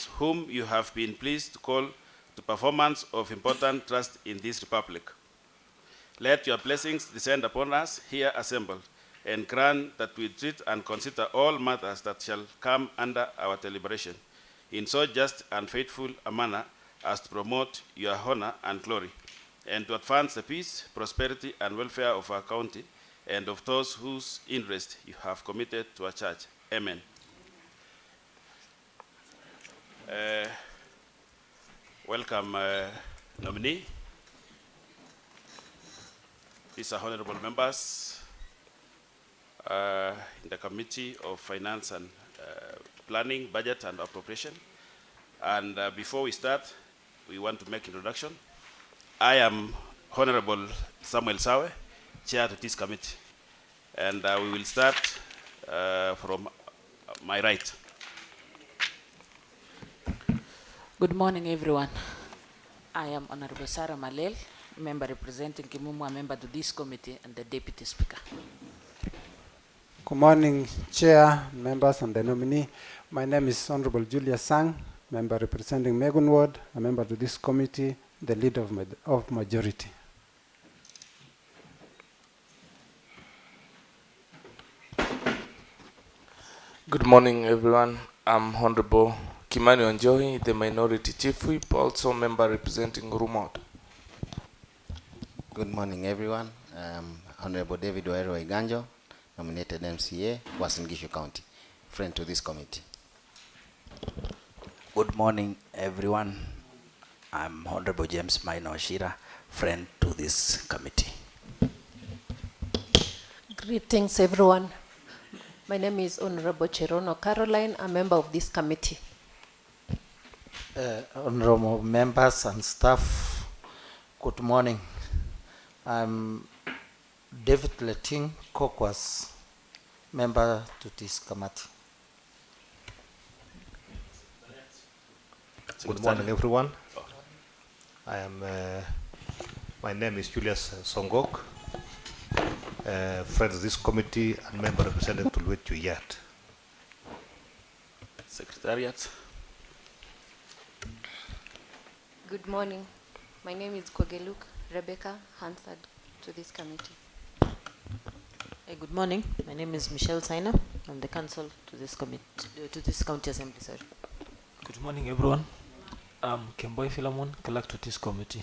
those whom you have been pleased to call to performance of important trust in this republic. Let your blessings descend upon us here assembled, and grant that we treat and consider all matters that shall come under our deliberation in so just and faithful a manner as to promote your honor and glory, and to advance the peace, prosperity, and welfare of our county and of those whose interest you have committed to our church. Amen. Welcome, nominee. These are honorable members in the Committee of Finance and Planning, Budget and Appropriation. And before we start, we want to make introduction. I am Honorable Samuel Sawe, Chair to this committee. And we will start from my right. Good morning, everyone. I am Honorable Sarah Malel, member representing Kimumwa, member to this committee and the Deputy Speaker. Good morning, Chair, members and the nominee. My name is Honorable Julia Sang, member representing Megun Ward, a member to this committee, the leader of majority. Good morning, everyone. I'm Honorable Kimani Onjohi, the Minority Chief Whip, also member representing Rumot. Good morning, everyone. Honorable David Wairo Iganjo, nominated MCA, Uasin Gishu County, friend to this committee. Good morning, everyone. I'm Honorable James Maino Oshira, friend to this committee. Greetings, everyone. My name is Honorable Cherono Caroline, a member of this committee. Honorable members and staff, good morning. I'm David Leting Kokwas, member to this committee. Good morning, everyone. My name is Julius Songok, friend of this committee and member representing Tulwet Juyat. Secretariat. Good morning. My name is Kogeluk Rebecca Hansard to this committee. Good morning. My name is Michelle Saina. I'm the counsel to this committee, to this county assembly. Sorry. Good morning, everyone. I'm Kemboy Philemon, clerk to this committee.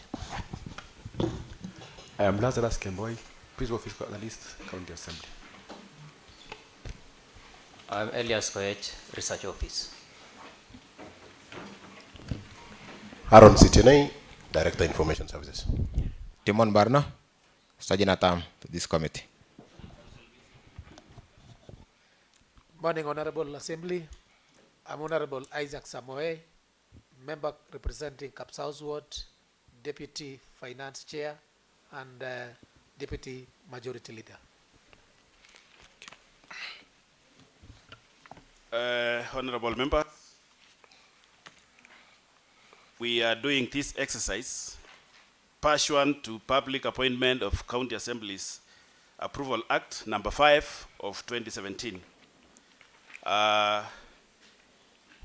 I am Lazarus Kemboy, Principal Fiscal Analyst, County Assembly. I'm Elias Koech, Research Office. Aaron Sitinei, Director Information Services. Timon Barna, Sajinatam to this committee. Morning, Honorable Assembly. I'm Honorable Isaac Samoe, member representing Kapsaus Ward, Deputy Finance Chair, and Deputy Majority Leader. Honorable member, we are doing this exercise pursuant to Public Appointment of County Assemblies Approval Act number 5 of 2017.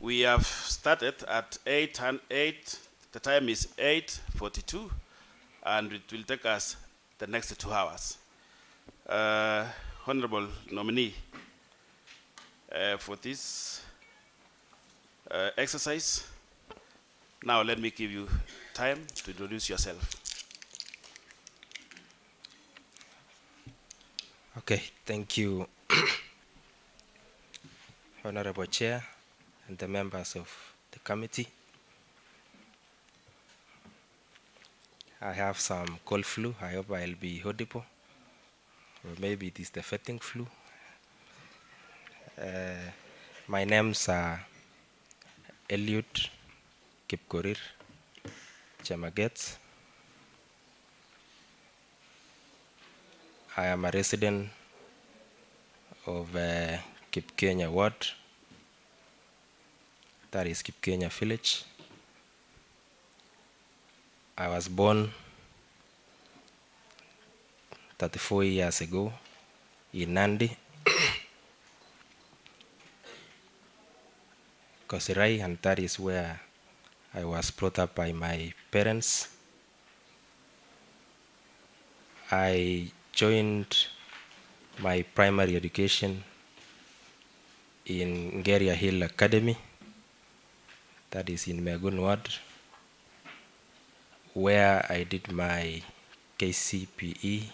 We have started at 8 and 8. The time is 8:42, and it will take us the next 2 hours. Honorable nominee, for this exercise, now let me give you time to introduce yourself. Okay, thank you, Honorable Chair and the members of the committee. I have some cold flu. I hope I'll be audible. Or maybe it is the fetting flu. My names are Eliud Chemaget. I am a resident of Kipkenya Ward, that is Kipkenya Village. I was born 34 years ago in Nandi. Kosirai, and that is where I was brought up by my parents. I joined my primary education in Ngeria Hill Academy, that is in Megun Ward, where I did my KCPE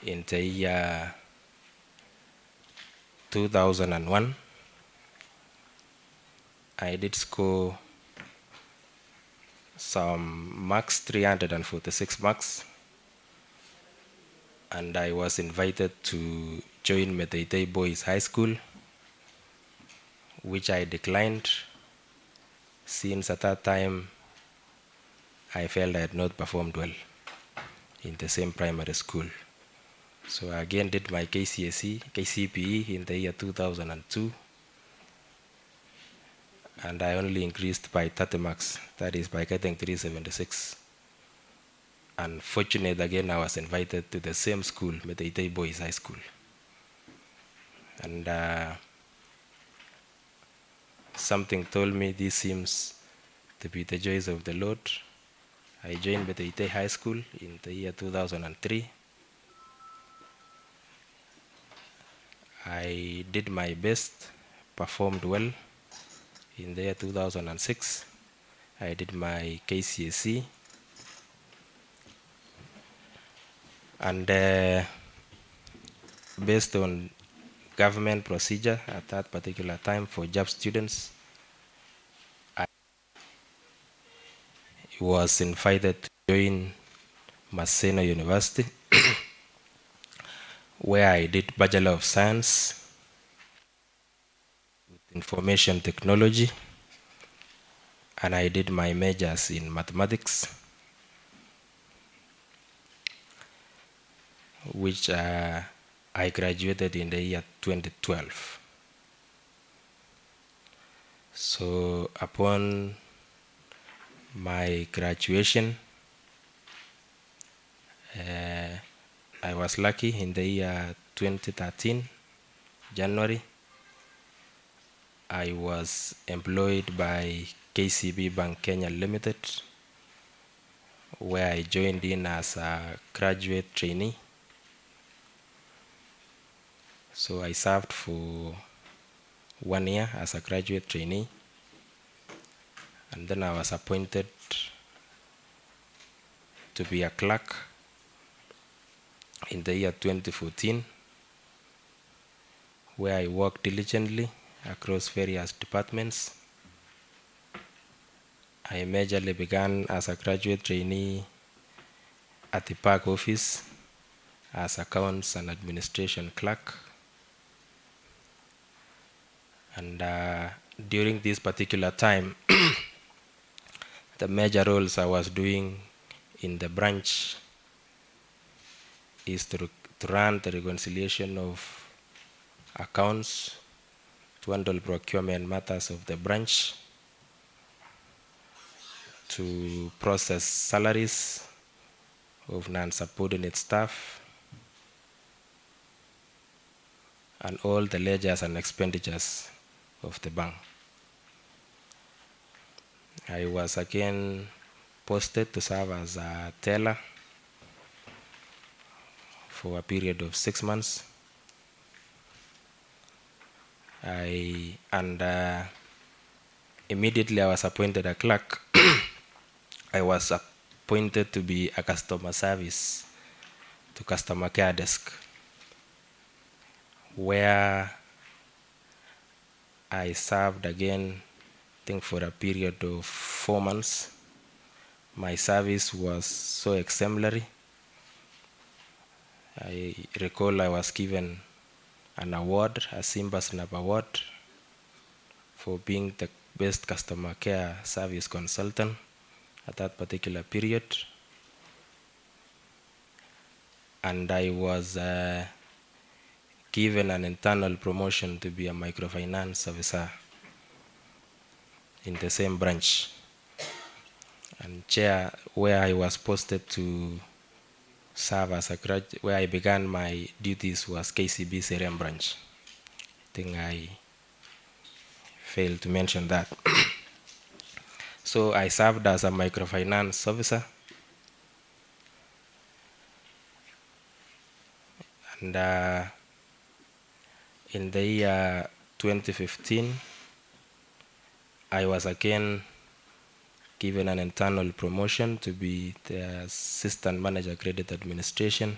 in the year 2001. I did score some marks, 346 marks, and I was invited to join Meteitei Boys High School, which I declined since at that time I felt I had not performed well in the same primary school. So I again did my KCPE in the year 2002, and I only increased by 30 marks, that is by getting 376. Unfortunately, again, I was invited to the same school, Meteitei Boys High School. And something told me this seems to be the joys of the Lord. I joined Meteitei High School in the year 2003. I did my best, performed well. In the year 2006, I did my KCSE. And based on government procedure at that particular time for job students, I was invited to join Maseno University, where I did Bachelor of Science with Information Technology, and I did my majors in mathematics, which I graduated in the year 2012. So upon my graduation, I was lucky in the year 2013, January, I was employed by KCB Bank Kenya Limited, where I joined in as a graduate trainee. So I served for 1 year as a graduate trainee, and then I was appointed to be a clerk in the year 2014, where I worked diligently across various departments. I majorly began as a graduate trainee at the park office as accounts and administration clerk. And during this particular time, the major roles I was doing in the branch is to run the reconciliation of accounts, to handle procurement matters of the branch, to process salaries of non-subordinate staff, and all the ledgers and expenditures of the bank. I was again posted to serve as a teller for a period of 6 months. Immediately I was appointed a clerk. I was appointed to be a customer service to customer care desk, where I served again, I think for a period of 4 months. My service was so exemplary. I recall I was given an award, a Simba Snap Award, for being the best customer care service consultant at that particular period. And I was given an internal promotion to be a microfinance officer in the same branch. And chair, where I was posted to serve as a graduate, where I began my duties was KCB Serem branch. I think I failed to mention that. So I served as a microfinance officer, and in the year 2015, I was again given an internal promotion to be the Assistant Manager Credit Administration,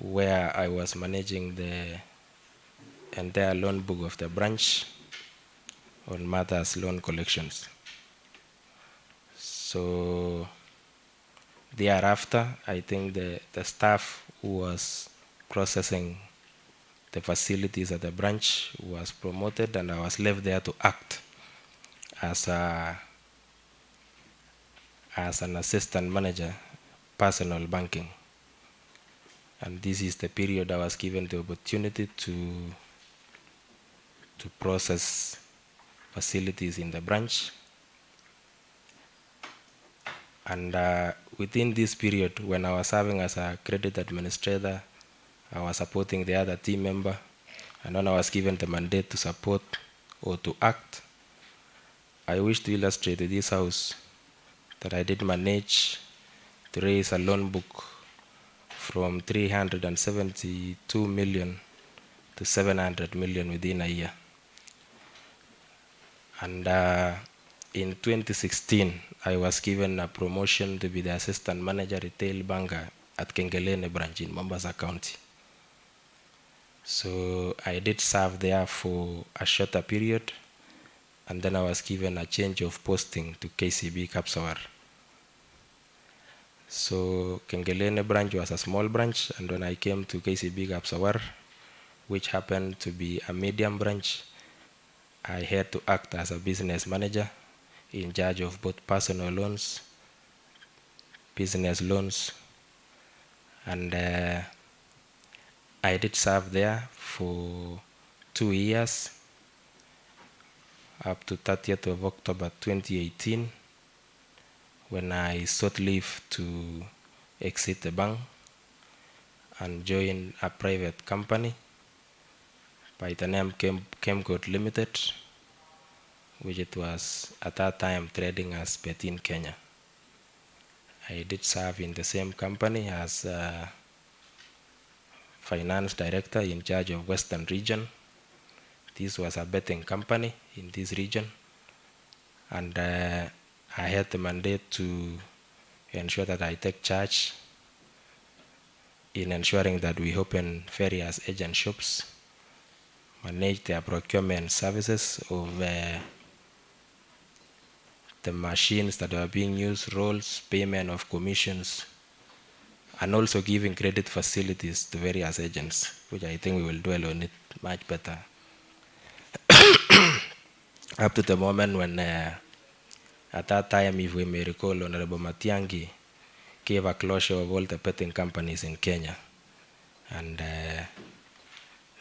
where I was managing the entire loan book of the branch on matters loan collections. So thereafter, I think the staff who was processing the facilities at the branch was promoted, and I was left there to act as an assistant manager, personal banking. And this is the period I was given the opportunity to process facilities in the branch. And within this period, when I was serving as a credit administrator, I was supporting the other team member, and when I was given the mandate to support or to act, I wish to illustrate to this house that I did manage to raise a loan book from 372 million to 700 million within a year. And in 2016, I was given a promotion to be the assistant manager retail banker at Kengelene branch in Mombasa County. So I did serve there for a shorter period, and then I was given a change of posting to KCB Kapsawar. So Kengelene branch was a small branch, and when I came to KCB Kapsawar, which happened to be a medium branch, I had to act as a business manager in charge of both personal loans, business loans, and I did serve there for 2 years, up to 30th of October 2018, when I sought leave to exit the bank and join a private company by the name Chemaget Limited, which it was at that time trading as Betin Kenya. I did serve in the same company as finance director in charge of Western region. This was a betting company in this region, and I had the mandate to ensure that I take charge in ensuring that we open various agent shops, manage their procurement services of the machines that are being used, roles, payment of commissions, and also giving credit facilities to various agents, which I think we will dwell on it much better. Up to the moment when, at that time, if we may recall, Honorable Matiangi gave a closure of all the betting companies in Kenya. And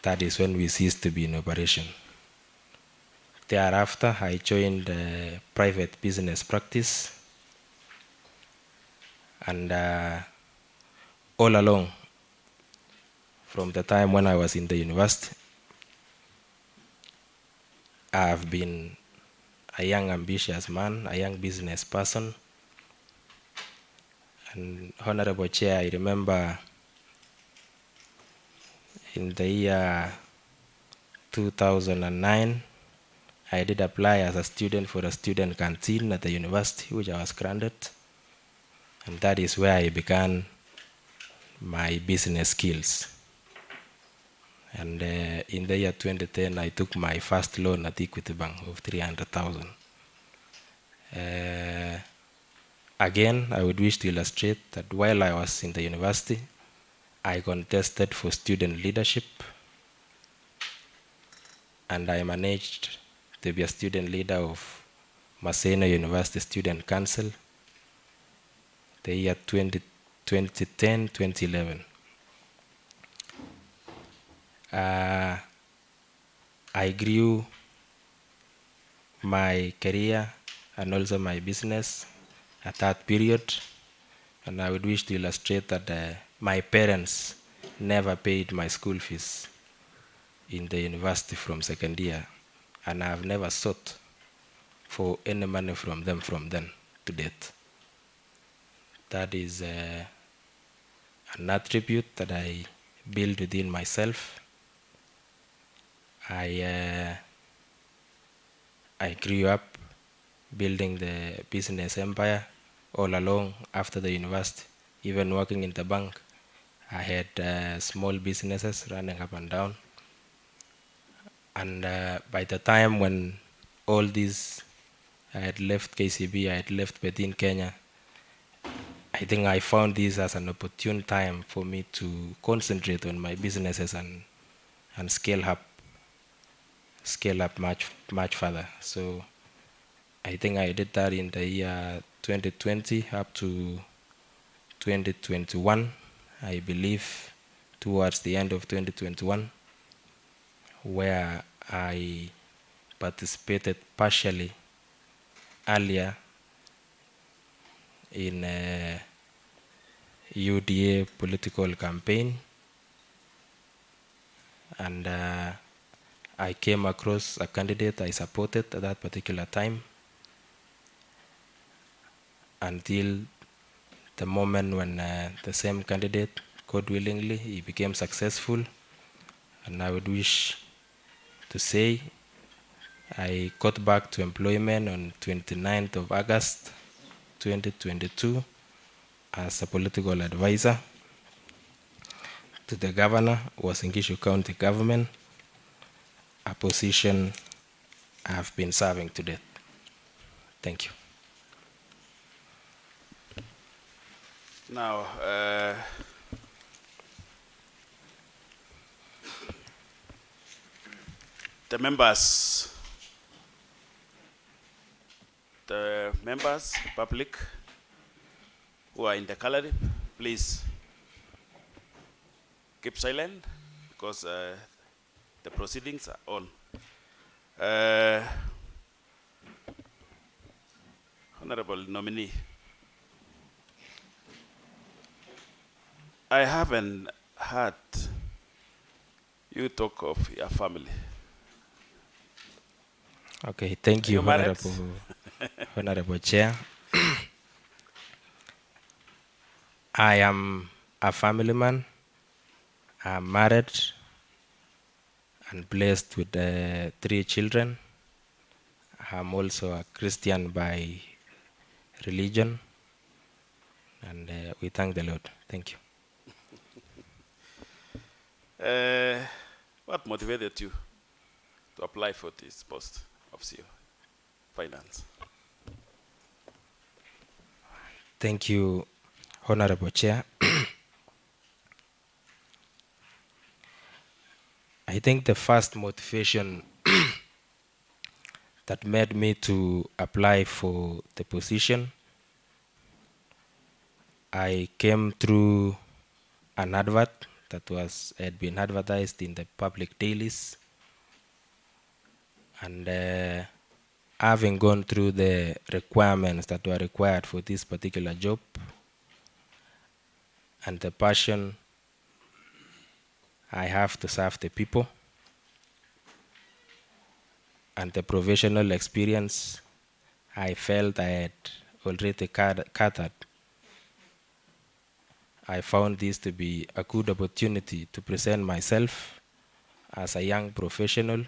that is when we ceased to be in operation. Thereafter, I joined private business practice, and all along, from the time when I was in the university, I have been a young ambitious man, a young business person. And Honorable Chair, I remember in the year 2009, I did apply as a student for a student canteen at the university, which I was granted. And that is where I began my business skills. And in the year 2010, I took my first loan at Equity Bank of 300,000. Again, I would wish to illustrate that while I was in the university, I contested for student leadership, and I managed to be a student leader of Maseno University Student Council the year 2010-2011. I grew my career and also my business at that period, and I would wish to illustrate that my parents never paid my school fees in the university from second year and I've never sought for any money from them from then to date. That is an attribute that I build within myself. I grew up building the business empire all along after the university, even working in the bank. I had small businesses running up and down. And by the time when all these, I had left KCB, I had left within Kenya, I think I found this as an opportune time for me to concentrate on my businesses and scale up much further. So I think I did that in the year 2020 up to 2021, I believe, towards the end of 2021, where I participated partially earlier in a UDA political campaign, and I came across a candidate I supported at that particular time until the moment when the same candidate, God willingly, he became successful. And I would wish to say I got back to employment on 29th of August 2022 as a political advisor to the governor of Uasin Gishu County government, a position I have been serving to date. Thank you. Now, the members, public who are in the gallery, please keep silent because the proceedings are on. Honorable nominee, I haven't heard you talk of your family. Okay, thank you, Honorable Chair. I am a family man. I'm married and blessed with 3 children. I'm also a Christian by religion, and we thank the Lord. Thank you. What motivated you to apply for this post of CEO Finance? Thank you, Honorable Chair. I think the first motivation that made me to apply for the position, I came through an advert that had been advertised in the public dailies, and having gone through the requirements that were required for this particular job, and the passion I have to serve the people, and the professional experience I felt I had already gathered, I found this to be a good opportunity to present myself as a young professional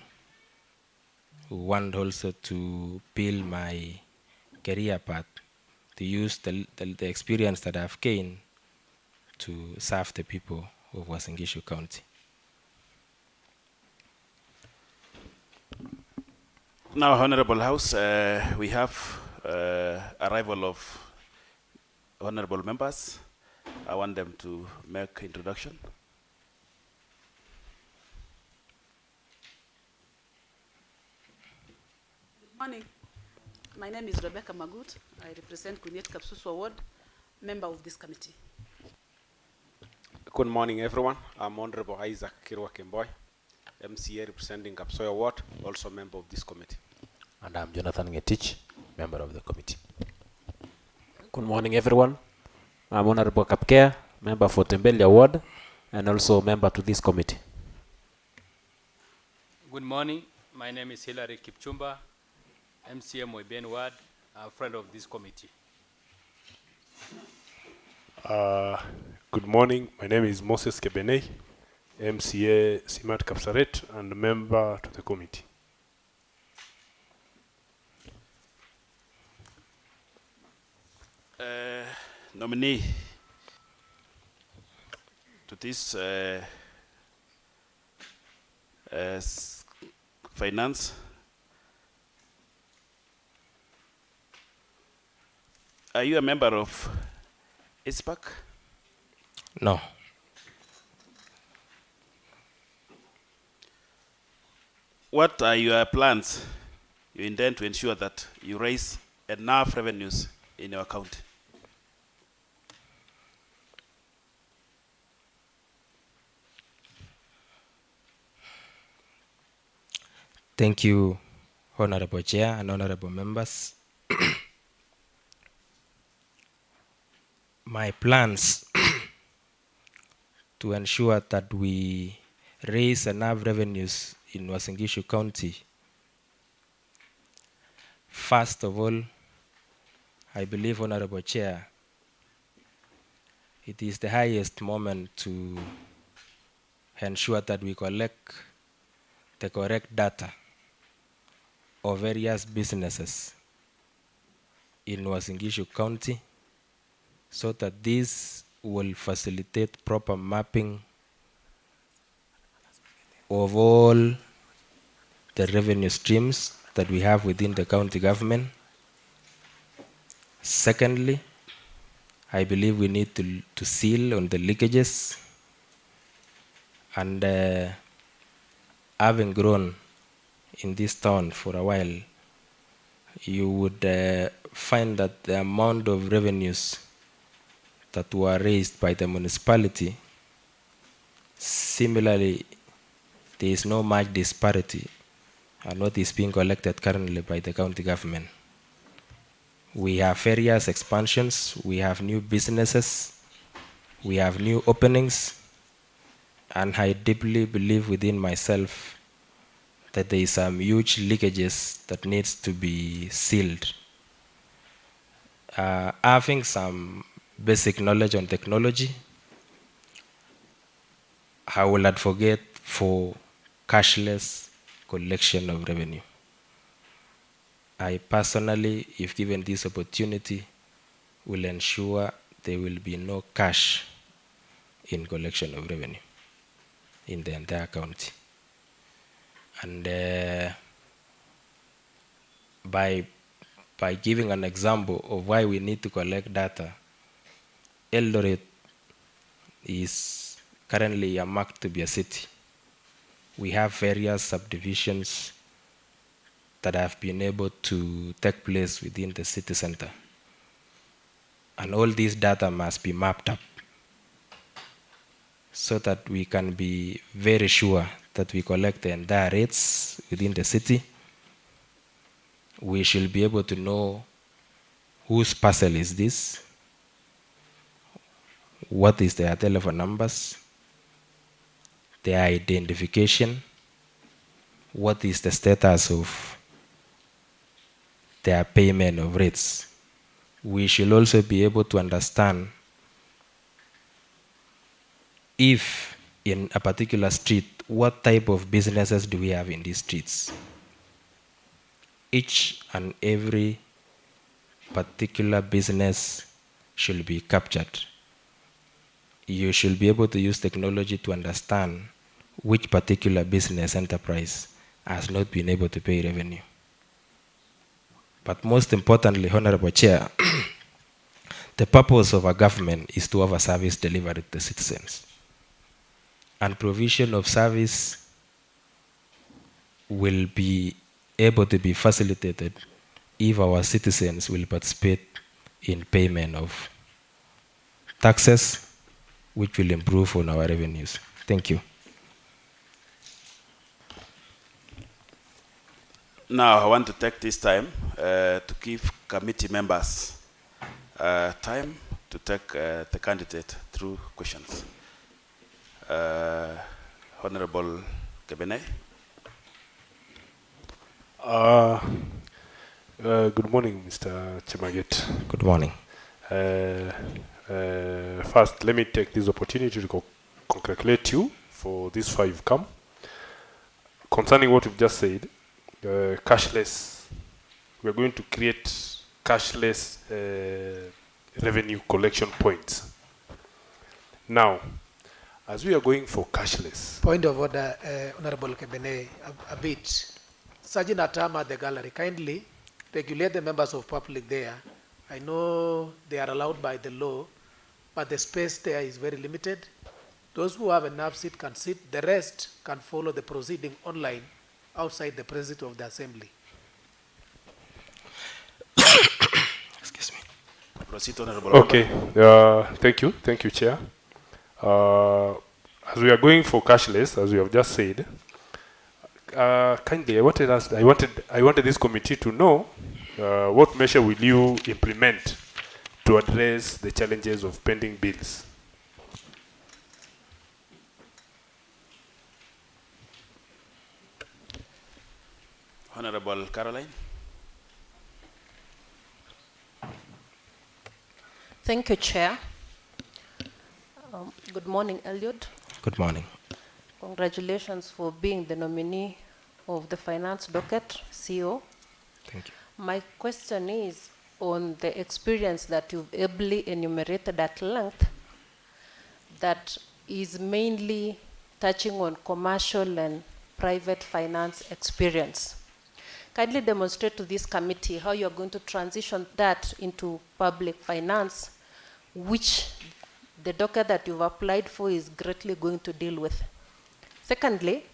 who want also to build my career path, to use the experience that I've gained to serve the people of Uasin Gishu County. Now, Honorable House, we have arrival of honorable members. I want them to make introduction. Good morning. My name is Rebecca Magut. I represent Kunyet Kapsusu Ward, member of this committee. Good morning, everyone. I'm Honorable Isaac Kirwa Kemboy, MCA representing Kapsoyo Ward, also member of this committee. And I'm Jonathan Ngetich, member of the committee. Good morning, everyone. I'm Honorable Kapkea, member for Tembelia Ward, and also member to this committee. Good morning. My name is Hilary Kipchumba, MCA Moiben Ward, a friend of this committee. Good morning. My name is Moses Kebenei, MCA Simat Kapsaret, and a member to the committee. Nominee to this finance. Are you a member of ISPAC? No. What are your plans you intend to ensure that you raise enough revenues in your county? Thank you, Honorable Chair and Honorable members. My plans to ensure that we raise enough revenues in Uasin Gishu County. First of all, I believe, Honorable Chair, it is the highest moment to ensure that we collect the correct data of various businesses in Uasin Gishu County, so that this will facilitate proper mapping of all the revenue streams that we have within the county government. Secondly, I believe we need to seal on the leakages, and having grown in this town for a while, you would find that the amount of revenues that were raised by the municipality, similarly, there is no much disparity and what is being collected currently by the county government. We have various expansions, we have new businesses, we have new openings, and I deeply believe within myself that there is some huge leakages that needs to be sealed. Having some basic knowledge on technology, I will advocate for cashless collection of revenue. I personally, if given this opportunity, will ensure there will be no cash in collection of revenue in the entire county. And by giving an example of why we need to collect data, Eldoret is currently earmarked to be a city. We have various subdivisions that have been able to take place within the city center. And all these data must be mapped up so that we can be very sure that we collect the entire rates within the city. We should be able to know whose parcel is this, what is their telephone numbers, their identification, what is the status of their payment of rates. We should also be able to understand if in a particular street, what type of businesses do we have in these streets. Each and every particular business should be captured. You should be able to use technology to understand which particular business enterprise has not been able to pay revenue. But most importantly, Honorable Chair, the purpose of a government is to have a service delivered to the citizens. And provision of service will be able to be facilitated if our citizens will participate in payment of taxes, which will improve on our revenues. Thank you. Now I want to take this time to give committee members time to take the candidate through questions. Honorable Kebenei. Good morning, Mr. Chemaget. Good morning. First, let me take this opportunity to congratulate you for this far you've come. Concerning what you've just said, cashless, we're going to create cashless revenue collection points. Now, as we are going for cashless. Point of order, Honorable Kebene, a bit. Sergeant Atama at the gallery, kindly regulate the members of public there. I know they are allowed by the law, but the space there is very limited. Those who have enough seat can sit. The rest can follow the proceeding online outside the precinct of the assembly. Excuse me. Proceed, Honorable. Okay. Thank you, Chair. As we are going for cashless, as we have just said, kindly, I wanted this committee to know what measure will you implement to address the challenges of pending bills. Honorable Caroline. Thank you, Chair. Good morning, Eliud. Good morning. Congratulations for being the nominee of the Finance Docket, CEO. Thank you. My question is on the experience that you've ably enumerated at length that is mainly touching on commercial and private finance experience. Kindly demonstrate to this committee how you are going to transition that into public finance, which the docket that you've applied for is greatly going to deal with. Secondly,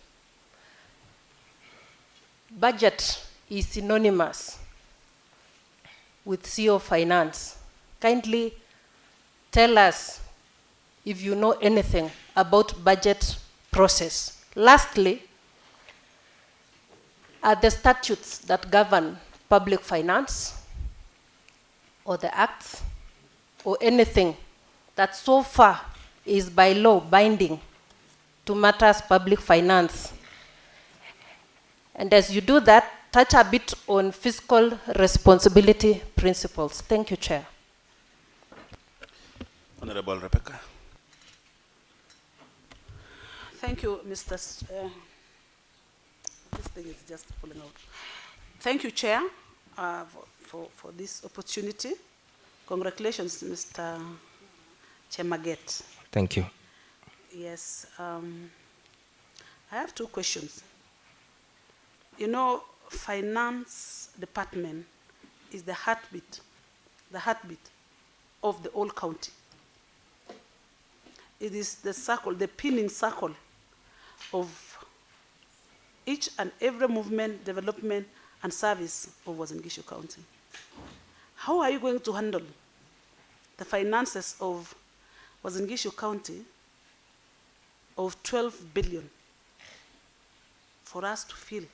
budget is synonymous with CEO finance. Kindly tell us if you know anything about budget process. Lastly, are the statutes that govern public finance or the acts or anything that so far is by law binding to matters public finance? And as you do that, touch a bit on fiscal responsibility principles. Thank you, Chair. Honorable Rebecca. Thank you, Mr. This thing is just pulling out. Thank you, Chair, for this opportunity. Congratulations, Mr. Chemaget. Thank you. Yes, I have two questions. You know, finance department is the heartbeat of the whole county. It is the circle, the pinning circle of each and every movement, development, and service of Uasin Gishu County. How are you going to handle the finances of Uasin Gishu County of 12 billion for us to feel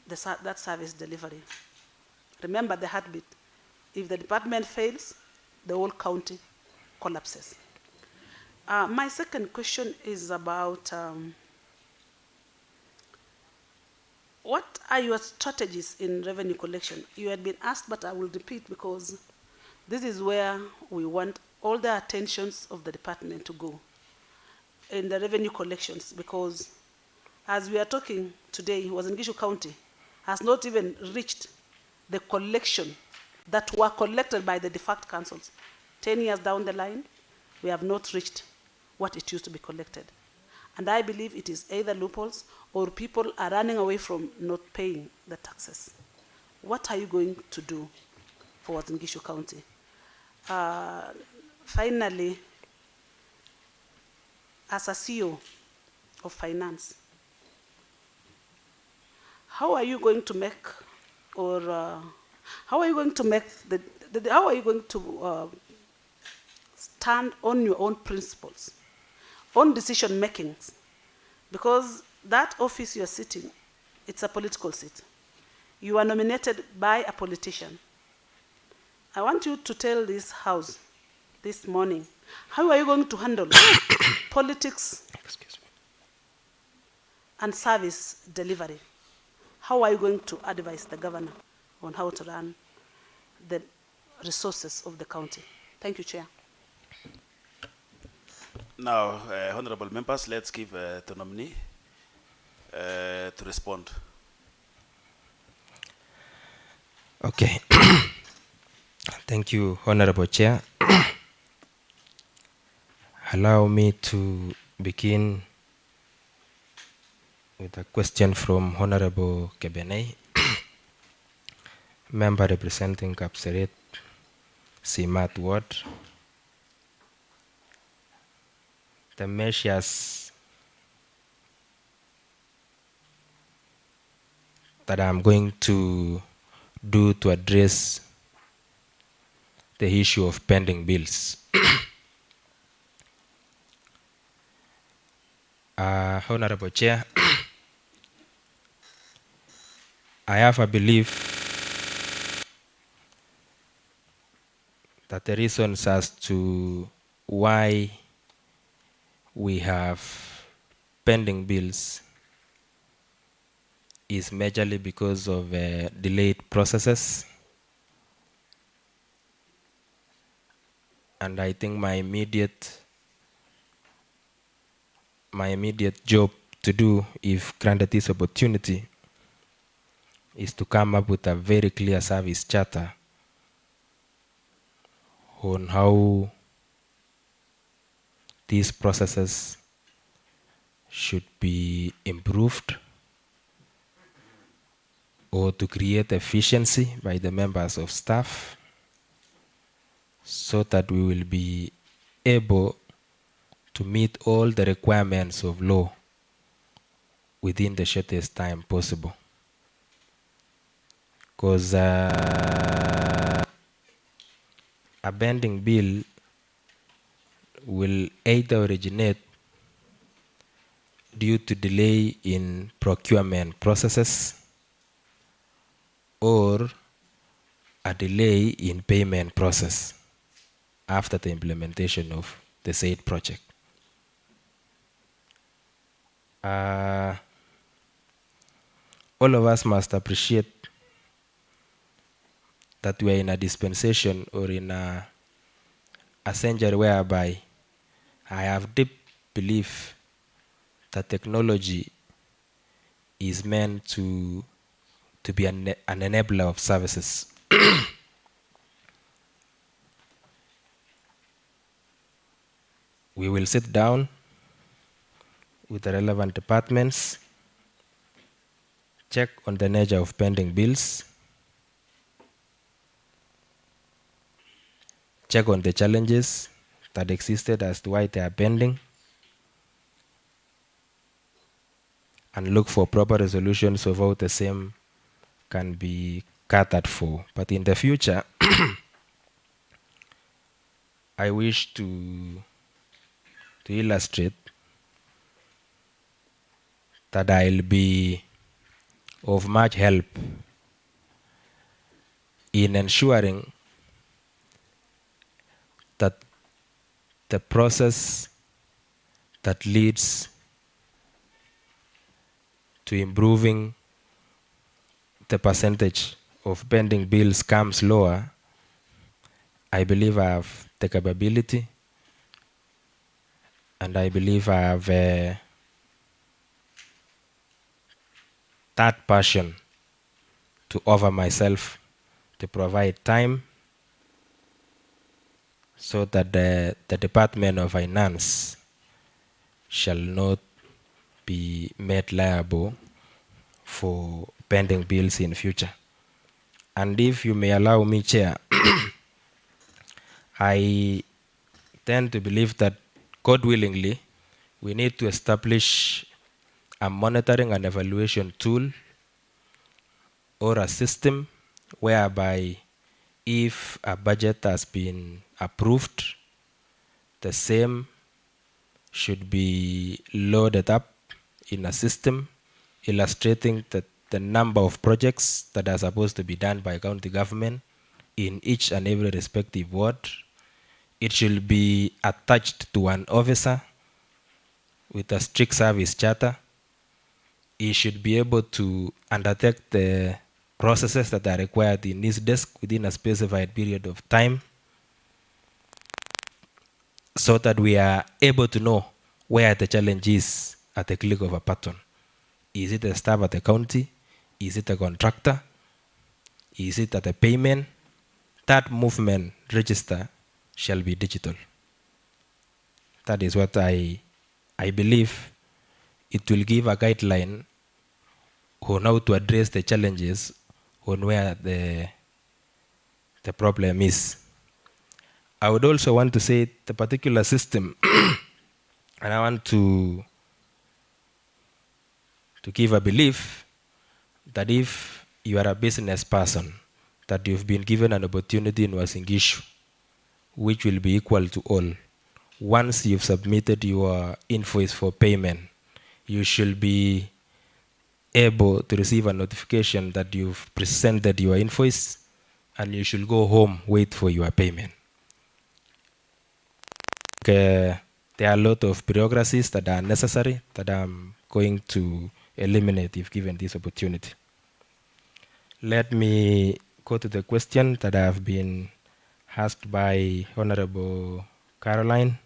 that service delivery? Remember the heartbeat. If the department fails, the whole county collapses. My second question is about what are your strategies in revenue collection? You had been asked, but I will repeat because this is where we want all the attentions of the department to go in the revenue collections, because as we are talking today, Uasin Gishu County has not even reached the collection that were collected by the defunct councils. 10 years down the line, we have not reached what it used to be collected. And I believe it is either loopholes or people are running away from not paying the taxes. What are you going to do for Uasin Gishu County? Finally, as a CEO of finance, how are you going to make, or how are you going to make how are you going to stand on your own principles, on decision makings? Because that office you're sitting, it's a political seat. You are nominated by a politician. I want you to tell this house this morning, how are you going to handle politics and service delivery. How are you going to advise the governor on how to run the resources of the county? Thank you, Chair. Now, honorable members, let's give the nominee to respond. Okay. Thank you, Honorable Chair. Allow me to begin with a question from Honorable Kebene, member representing Kapseret Simat Ward. The measures that I'm going to do to address the issue of pending bills. Honorable Chair, I have a belief that the reasons as to why we have pending bills is majorly because of delayed processes. And I think my immediate job to do, if granted this opportunity, is to come up with a very clear service charter on how these processes should be improved, or to create efficiency by the members of staff, so that we will be able to meet all the requirements of law within the shortest time possible. Because a pending bill will either originate due to delay in procurement processes or a delay in payment process after the implementation of the said project. All of us must appreciate that we are in a dispensation or in a century whereby I have deep belief that technology is meant to be an enabler of services. We will sit down with the relevant departments, check on the nature of pending bills, check on the challenges that existed as to why they are pending, and look for proper resolutions of how the same can be catered for. But in the future, I wish to illustrate that I'll be of much help in ensuring that the process that leads to improving the percentage of pending bills comes lower. I believe I have the capability, and I believe I have that passion to offer myself to provide time so that the Department of Finance shall not be made liable for pending bills in future. And if you may allow me, Chair, I tend to believe that, God willingly, we need to establish a monitoring and evaluation tool or a system whereby if a budget has been approved, the same should be loaded up in a system illustrating the number of projects that are supposed to be done by county government in each and every respective ward. It should be attached to an officer with a strict service charter he should be able to undertake the processes that are required in his desk within a specified period of time, so that we are able to know where the challenge is at the click of a button. Is it a staff at the county? Is it a contractor? Is it at a payment? That movement register shall be digital. That is what I believe. It will give a guideline on how to address the challenges on where the problem is. I would also want to say the particular system, and I want to give a belief that if you are a business person, that you've been given an opportunity in Uasin Gishu, which will be equal to all. Once you've submitted your invoice for payment, you should be able to receive a notification that you've presented your invoice, and you should go home, wait for your payment. There are a lot of bureaucracies that are necessary that I'm going to eliminate if given this opportunity. Let me go to the question that have been asked by Honorable Caroline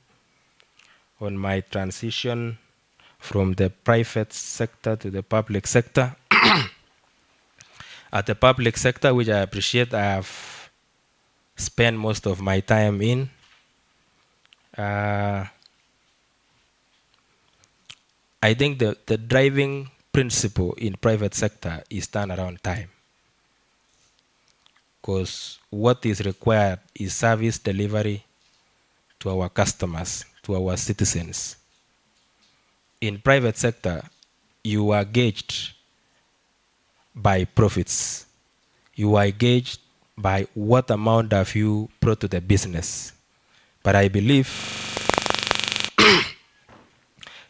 on my transition from the private sector to the public sector. At the public sector, which I appreciate, I have spent most of my time in. I think the driving principle in private sector is turnaround time, because what is required is service delivery to our customers, to our citizens. In private sector, you are gauged by profits. You are gauged by what amount have you brought to the business. But I believe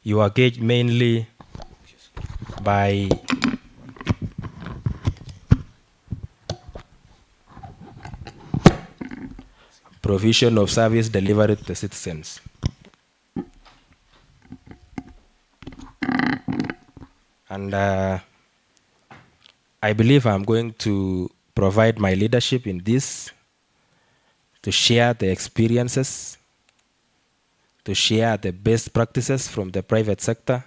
you are gauged mainly by provision of service delivery to the citizens. And I believe I'm going to provide my leadership in this, to share the experiences, to share the best practices from the private sector,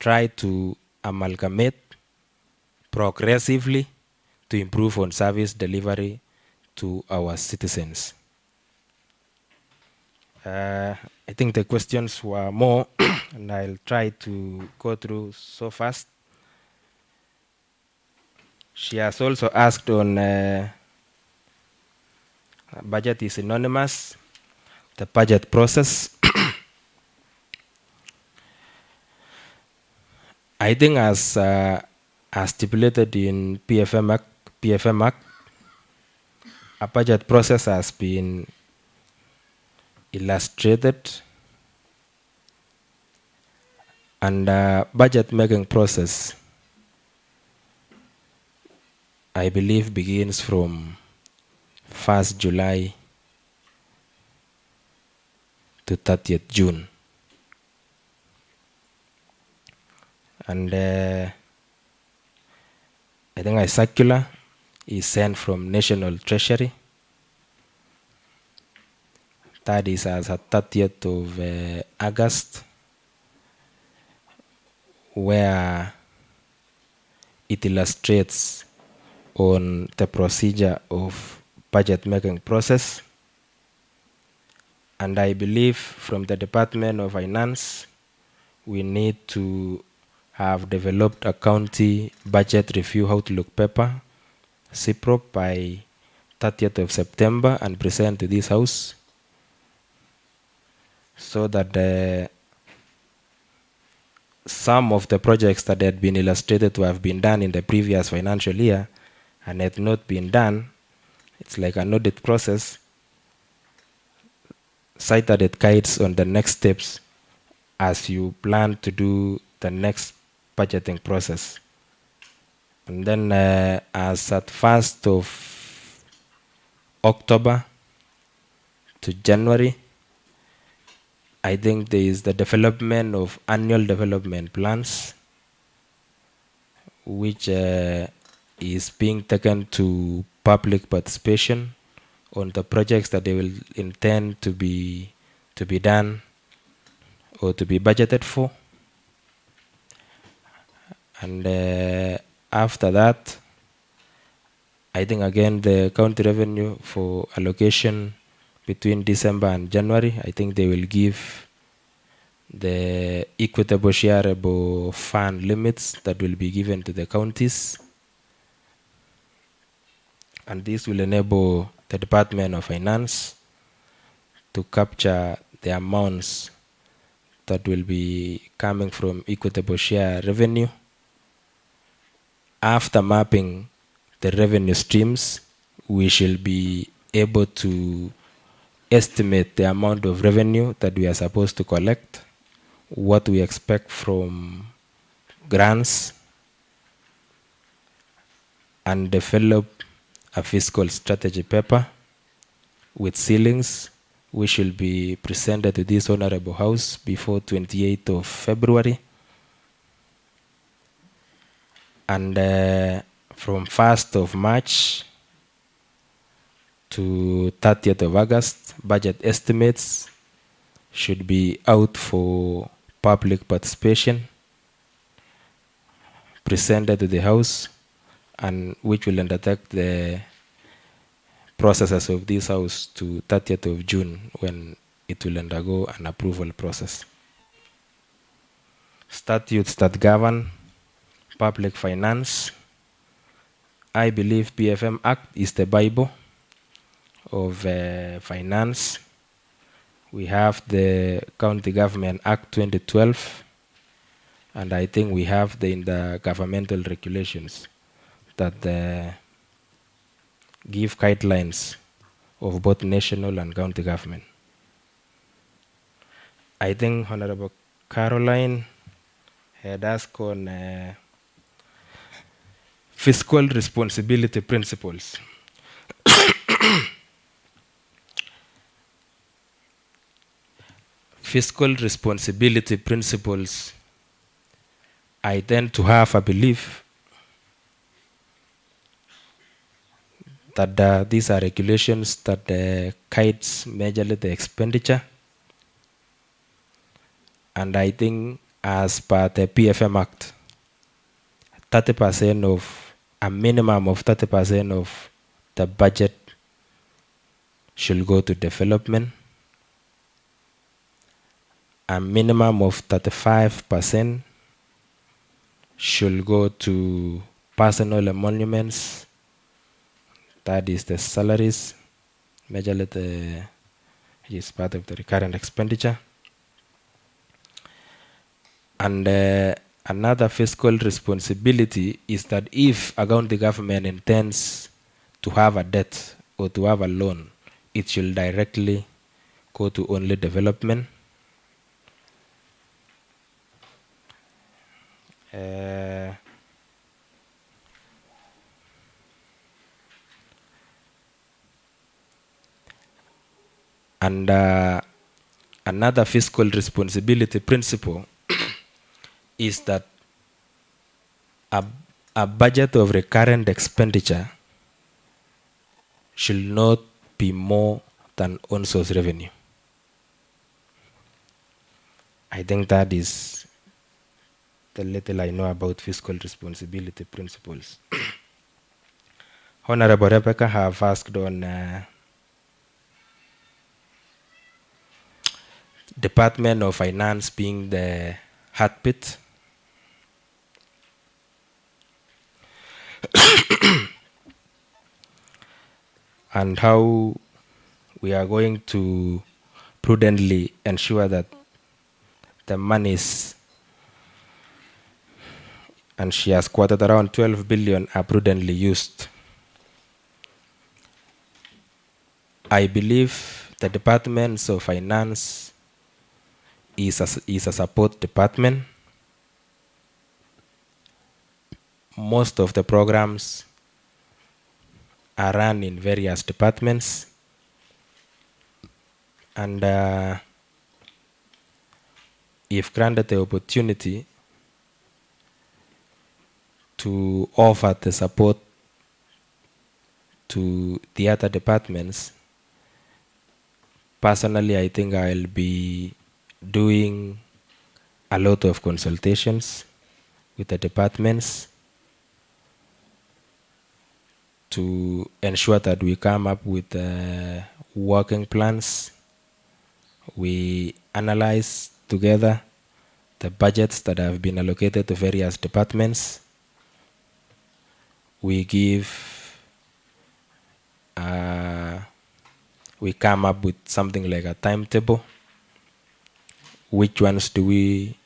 try to amalgamate progressively to improve on service delivery to our citizens. I think the questions were more, and I'll try to go through so fast. She has also asked on budget is anonymous, the budget process. I think as stipulated in PFM Act, a budget process has been illustrated, and budget making process, I believe, begins from 1st July to 30th June. And I think a circular is sent from National Treasury. That is as at 30th of August, where it illustrates on the procedure of budget making process. And I believe from the Department of Finance, we need to have developed a county budget review outlook paper, CPROP, by 30th of September and present to this House, so that some of the projects that had been illustrated to have been done in the previous financial year and had not been done, it's like an audit process, cited guides on the next steps as you plan to do the next budgeting process. And then as at 1st of October to January, I think there is the development of annual development plans which is being taken to public participation on the projects that they will intend to be done or to be budgeted for. And after that, I think again the county revenue for allocation between December and January, I think they will give the equitable shareable fund limits that will be given to the counties. And this will enable the Department of Finance to capture the amounts that will be coming from equitable share revenue. After mapping the revenue streams, we shall be able to estimate the amount of revenue that we are supposed to collect, what we expect from grants, and develop a fiscal strategy paper with ceilings, which will be presented to this Honorable House before 28th of February. And from 1st of March to 30th of August, budget estimates should be out for public participation, presented to the House, and which will undertake the processes of this House to 30th of June, when it will undergo an approval process. Statutes that govern public finance. I believe PFM Act is the Bible of finance. We have the County Government Act 2012, and I think we have the intergovernmental regulations that give guidelines of both national and county government. I think Honorable Caroline had asked on fiscal responsibility principles. Fiscal responsibility principles, I tend to have a belief that these are regulations that guides majorly the expenditure. And I think as per the PFM Act, 30% of, a minimum of 30% of the budget should go to development. A minimum of 35% should go to personal emoluments. That is the salaries, majorly is part of the recurrent expenditure. And another fiscal responsibility is that if a county government intends to have a debt or to have a loan, it should directly go to only development. And another fiscal responsibility principle is that a budget of recurrent expenditure should not be more than on-source revenue. I think that is the little I know about fiscal responsibility principles. Honorable Rebecca have asked on Department of Finance being the heartbeat. And how we are going to prudently ensure that the monies, and she has quoted around 12 billion, are prudently used. I believe the departments of finance is a support department. Most of the programs are run in various departments, and if granted the opportunity to offer the support to the other departments, personally, I think I'll be doing a lot of consultations with the departments to ensure that we come up with working plans. We analyze together the budgets that have been allocated to various departments. We come up with something like a timetable. Which ones do we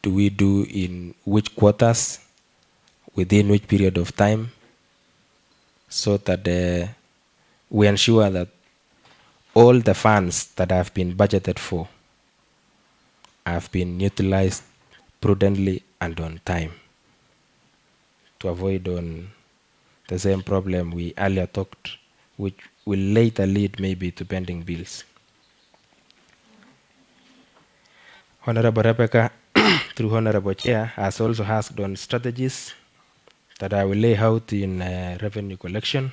do in which quarters, within which period of time, so that we ensure that all the funds that have been budgeted for have been utilized prudently and on time, to avoid on the same problem we earlier talked, which will later lead maybe to pending bills. Honorable Rebecca, through Honorable Chair, has also asked on strategies that I will lay out in revenue collection.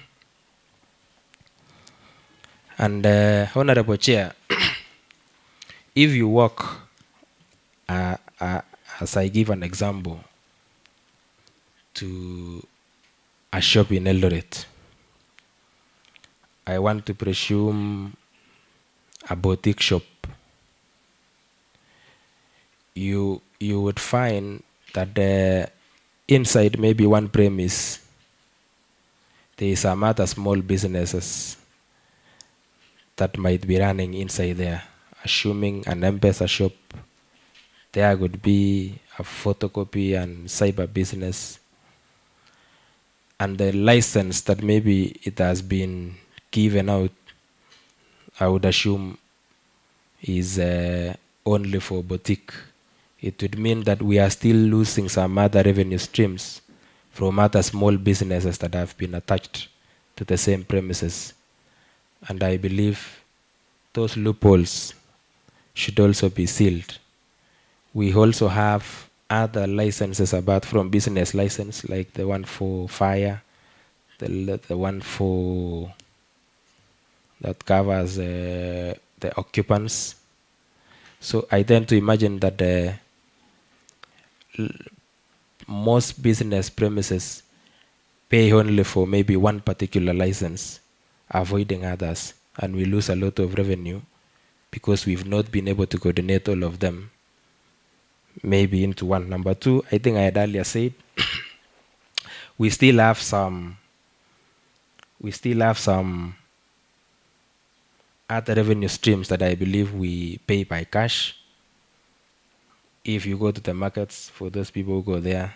And Honorable Chair, if you walk, as I give an example, to a shop in Eldoret, I want to presume a boutique shop, you would find that inside maybe one premise, there is some other small businesses that might be running inside there. Assuming an M-Pesa shop, there could be a photocopy and cyber business. And the license that maybe it has been given out, I would assume, is only for boutique. It would mean that we are still losing some other revenue streams from other small businesses that have been attached to the same premises. And I believe those loopholes should also be sealed. We also have other licenses apart from business license, like the one for fire, the one for that covers the occupants. So I tend to imagine that most business premises pay only for maybe one particular license, avoiding others, and we lose a lot of revenue because we've not been able to coordinate all of them maybe into one. Number two, I think I had earlier said we still have some other revenue streams that I believe we pay by cash. If you go to the markets, for those people who go there,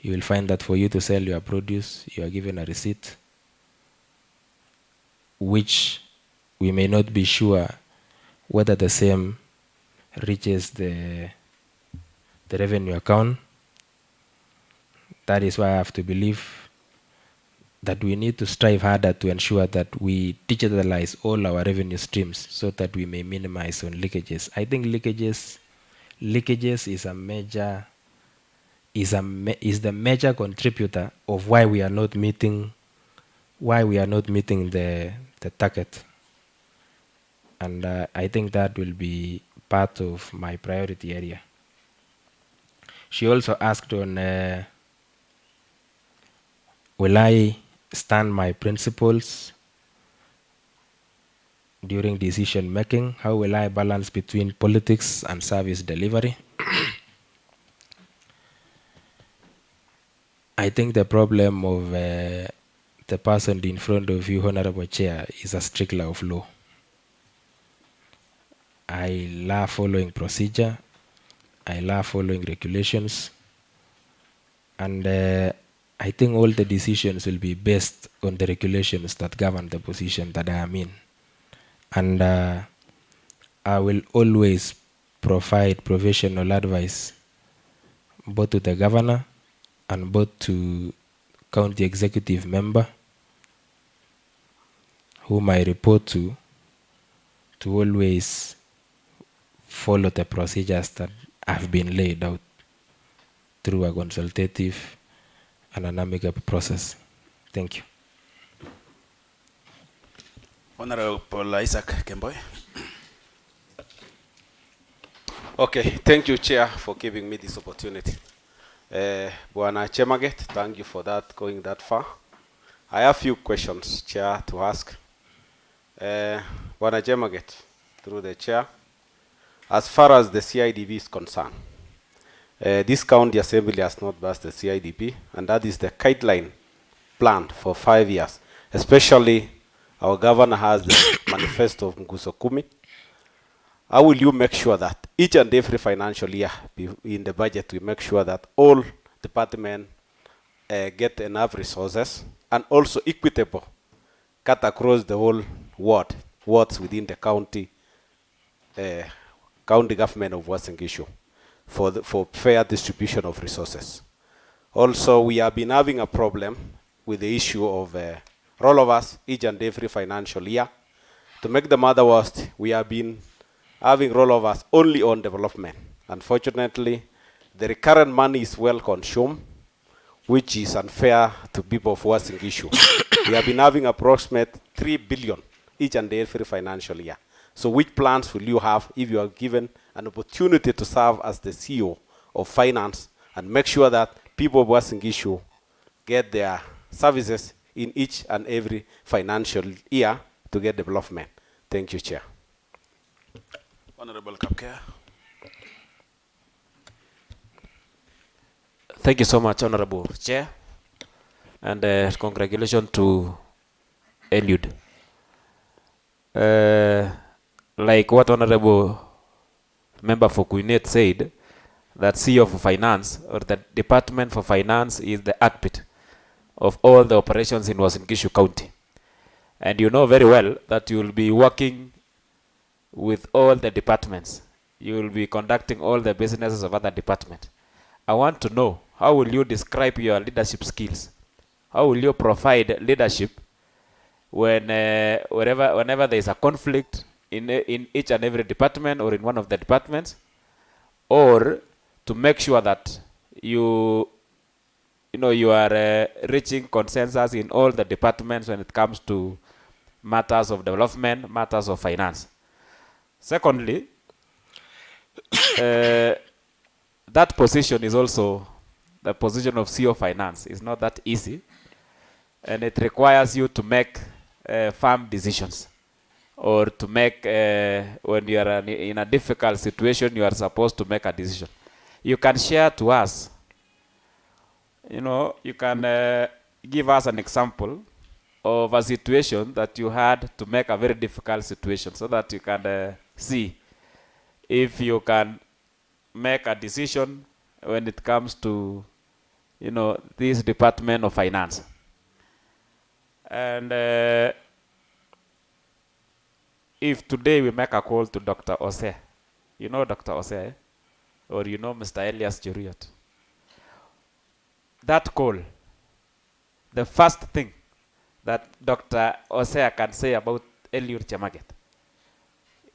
you will find that for you to sell your produce, you are given a receipt, which we may not be sure whether the same reaches the revenue account. That is why I have to believe that we need to strive harder to ensure that we digitalize all our revenue streams so that we may minimize on leakages. I think leakages is the major contributor of why we are not meeting the target. And I think that will be part of my priority area. She also asked on will I stand my principles during decision making? How will I balance between politics and service delivery? I think the problem of the person in front of you, Honorable Chair, is a stickler of law. I love following procedure. I love following regulations. And I think all the decisions will be based on the regulations that govern the position that I am in. And I will always provide professional advice both to the governor and both to county executive member whom I report to always follow the procedures that have been laid out through a consultative an amicable process. Thank you. Honorable Isaac Kemboy. Okay, thank you, Chair, for giving me this opportunity. Bwana Chemaget, thank you for that, going that far. I have a few questions, Chair, to ask. Bwana Chemaget, through the Chair, as far as the CIDP is concerned, this county assembly has not passed the CIDP, and that is the guideline planned for 5 years. Especially, our governor has the manifesto of Nguzo Kumi. How will you make sure that each and every financial year in the budget, we make sure that all departments get enough resources and also equitable, cut across the whole wards within the county government of Uasin Gishu for fair distribution of resources. Also, we have been having a problem with the issue of rollovers each and every financial year. To make the matter worse, we have been having rollovers only on development. Unfortunately, the recurrent money is well consumed, which is unfair to people of Uasin Gishu. We have been having approximately 3 billion each and every financial year. So which plans will you have if you are given an opportunity to serve as the CEO of finance and make sure that people of Uasin Gishu get their services in each and every financial year to get development? Thank you, Chair. Honorable Kapkea. Thank you so much, Honorable Chair, and congratulations to Eliud. Like what Honorable Member for Queenette said, that CEO for Finance or the Department for Finance is the architect of all the operations in Uasin Gishu County. And you know very well that you will be working with all the departments. You will be conducting all the businesses of other departments. I want to know, how will you describe your leadership skills? How will you provide leadership when, whenever there is a conflict in each and every department or in one of the departments, or to make sure that you are reaching consensus in all the departments when it comes to matters of development, matters of finance. Secondly, that position is also the position of CEO Finance. It's not that easy, and it requires you to make firm decisions, or to make, when you are in a difficult situation, you are supposed to make a decision. You can share to us, you can give us an example of a situation that you had to make a very difficult situation, so that you can see if you can make a decision when it comes to, this Department of Finance. And if today we make a call to Dr. Ose, you know Dr. Ose, or you know Mr. Elias Cheriot, that call, the first thing that Dr. Ose can say about Eliud Chemaget,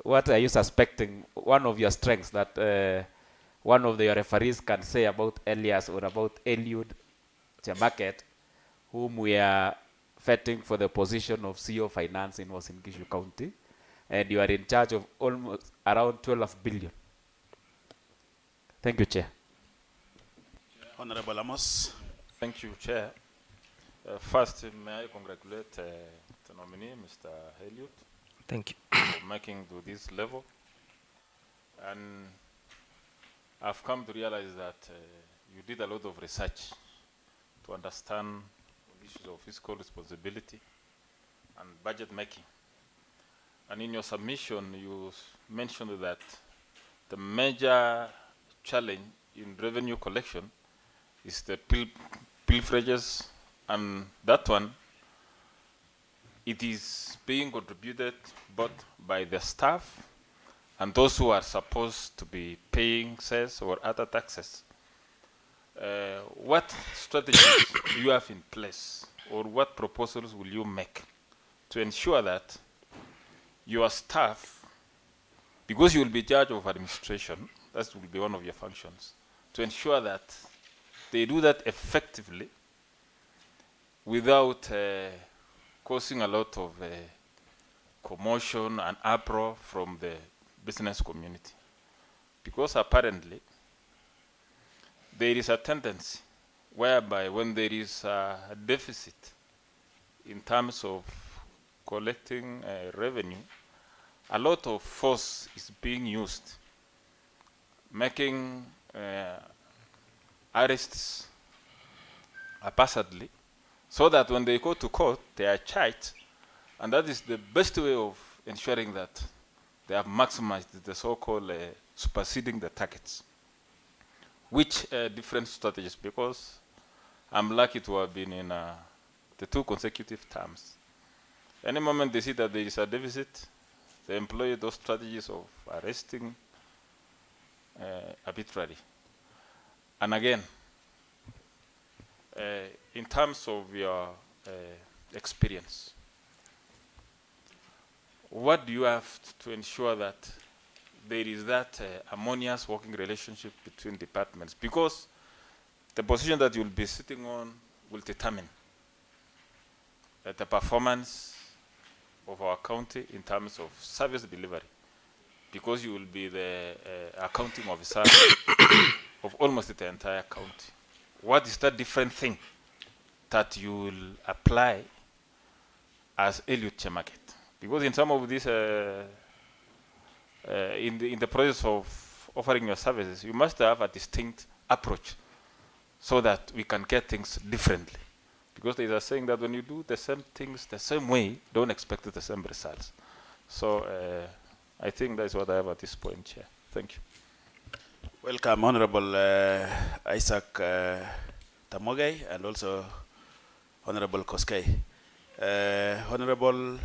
what are you suspecting, one of your strengths that one of the referees can say about Elias or about Eliud Chemaget, whom we are vetting for the position of CEO Finance in Uasin Gishu County, and you are in charge of almost around 12 billion. Thank you, Chair. Honorable Amos. Thank you, Chair. First, may I congratulate the nominee, Mr. Eliud. Thank you. For making to this level. And I've come to realize that you did a lot of research to understand issues of fiscal responsibility and budget making. And in your submission, you mentioned that the major challenge in revenue collection is the pilferages, and that one, it is being contributed both by the staff and those who are supposed to be paying cess or other taxes. What strategies do you have in place, or what proposals will you make to ensure that your staff, because you will be in charge of administration, that will be one of your functions, to ensure that they do that effectively without causing a lot of commotion and uproar from the business community. Because apparently, there is a tendency whereby when there is a deficit in terms of collecting revenue, a lot of force is being used, making arrests haphazardly, so that when they go to court, they are charged, and that is the best way of ensuring that they have maximized the so-called superseding the targets. Which different strategies, because I'm lucky to have been in the 2 consecutive terms. Any moment they see that there is a deficit, they employ those strategies of arresting arbitrarily. And again, in terms of your experience, what do you have to ensure that there is that harmonious working relationship between departments? Because the position that you'll be sitting on will determine the performance of our county in terms of service delivery, because you will be the accounting officer of almost the entire county. What is that different thing that you will apply as Eliud Chemaget? Because in some of these, in the process of offering your services, you must have a distinct approach so that we can get things differently. Because there is a saying that when you do the same things the same way, don't expect the same results. So I think that's what I have at this point, Chair. Thank you. Welcome, Honorable Isaac Tamogei, and also Honorable Koskei. Honorable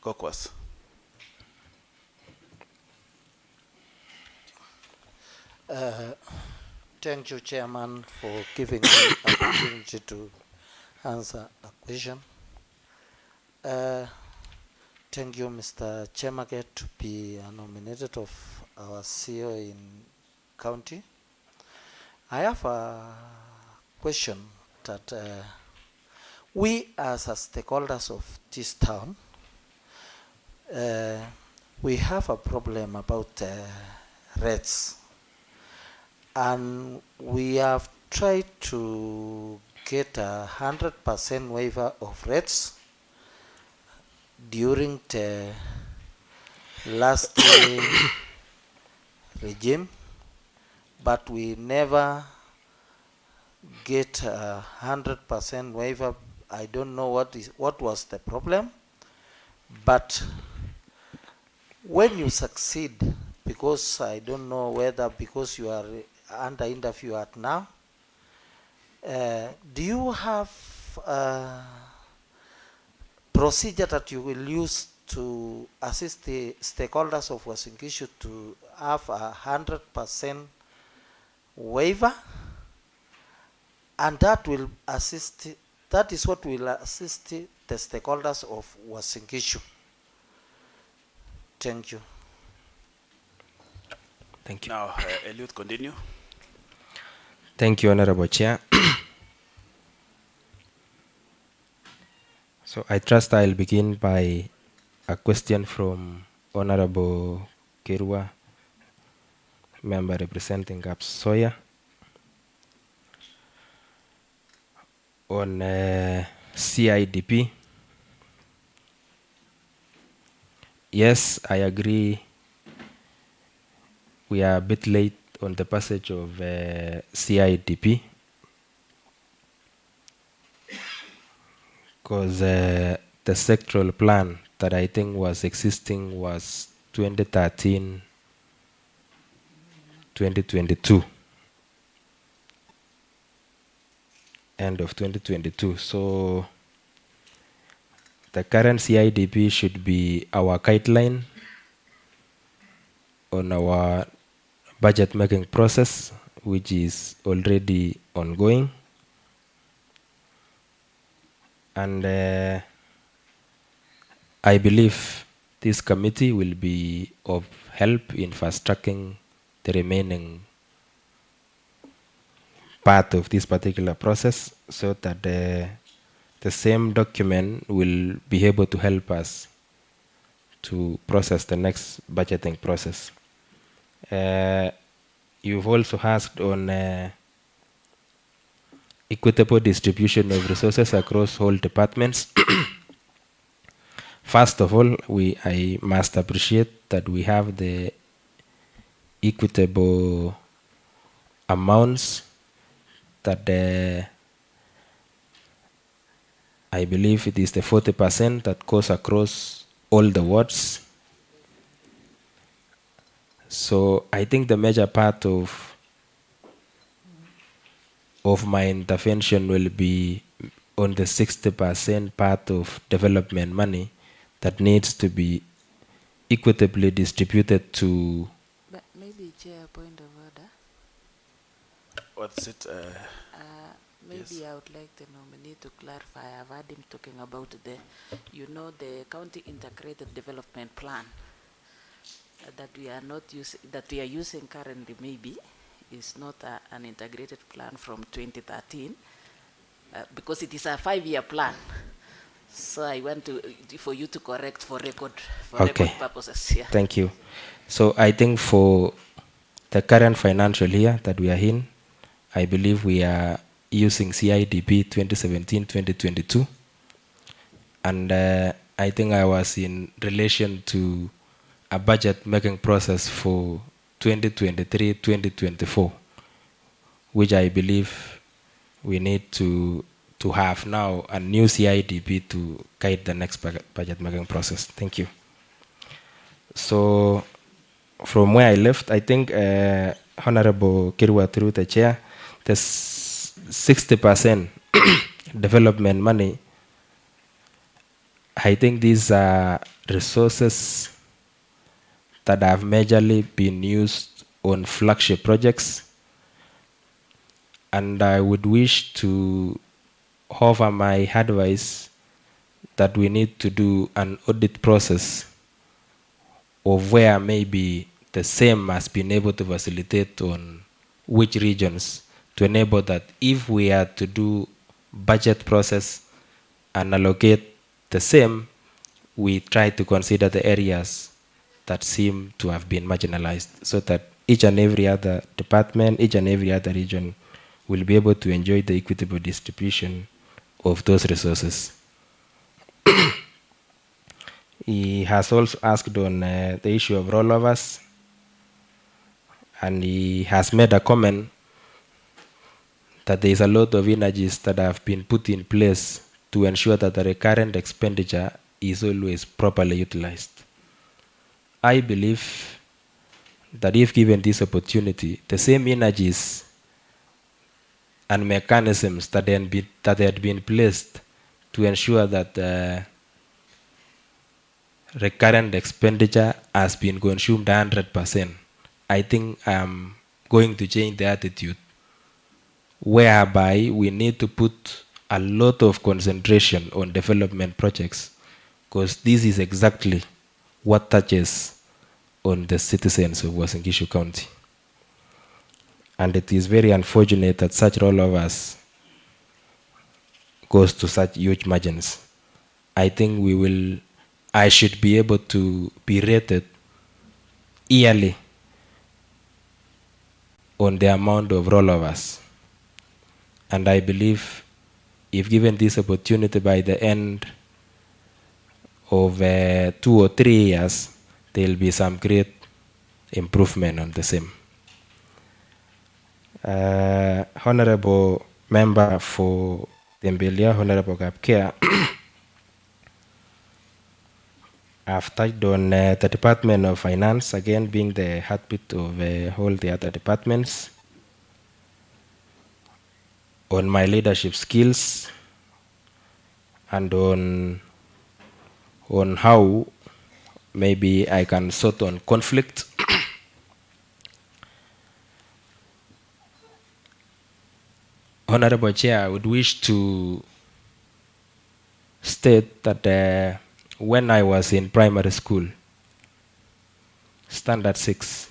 Kokwas. Thank you, Chairman, for giving me the opportunity to answer a question. Thank you, Mr. Chemaget, to be nominated of our CEO in county. I have a question that we as stakeholders of this town, we have a problem about rates. And we have tried to get 100% waiver of rates during the last regime, but we never get 100% waiver. I don't know what was the problem, but when you succeed, because I don't know whether because you are under interview at now, do you have a procedure that you will use to assist the stakeholders of Uasin Gishu to have 100% waiver? And that will assist, that is what will assist the stakeholders of Uasin Gishu. Thank you. Thank you. Now, Eliud, continue. Thank you, Honorable Chair. So I trust I'll begin by a question from Honorable Kirwa, member representing Kapsoya, on CIDP. Yes, I agree. We are a bit late on the passage of CIDP because the sectoral plan that I think was existing was 2013-2022, end of 2022. So the current CIDP should be our guideline on our budget making process, which is already ongoing. And I believe this committee will be of help in fast tracking the remaining part of this particular process, so that the same document will be able to help us to process the next budgeting process. You've also asked on equitable distribution of resources across all departments. First of all, I must appreciate that we have the equitable amounts that I believe it is the 40% that goes across all the wards. So I think the major part of my intervention will be on the 60% part of development money that needs to be equitably distributed to. But maybe, Chair, point of order. What's it? Maybe I would like the nominee to clarify. I've heard him talking about the county integrated development plan that we are not using, that we are using currently. Maybe is not an integrated plan from 2013 because it is a 5-year plan. So I want for you to correct for record purposes. Yeah. Thank you. So I think for the current financial year that we are in, I believe we are using CIDP 2017-2022. And I think I was in relation to a budget making process for 2023-2024, which I believe we need to have now a new CIDP to guide the next budget making process. Thank you. So from where I left, I think Honorable Kirwa, through the chair, the 60% development money, I think these are resources that have majorly been used on flagship projects, and I would wish to offer my advice that we need to do an audit process of where maybe the same has been able to facilitate on which regions, to enable that if we are to do budget process and allocate the same, we try to consider the areas that seem to have been marginalized, so that each and every other department, each and every other region will be able to enjoy the equitable distribution of those resources. He has also asked on the issue of rollovers, and he has made a comment that there is a lot of energies that have been put in place to ensure that the recurrent expenditure is always properly utilized. I believe that if given this opportunity, the same energies and mechanisms that had been placed to ensure that recurrent expenditure has been consumed 100%, I think I'm going to change the attitude, whereby we need to put a lot of concentration on development projects, because this is exactly what touches on the citizens of Uasin Gishu County. And it is very unfortunate that such rollovers goes to such huge margins. I think I should be able to be rated yearly on the amount of rollovers. And I believe if given this opportunity, by the end of 2 or 3 years, there will be some great improvement on the same. Honorable Member for Tembelia, Honorable Kapkea, I've touched on the Department of Finance, again being the heartbeat of all the other departments, on my leadership skills, and on how maybe I can sort on conflict. Honorable Chair, I would wish to state that when I was in primary school, Standard 6,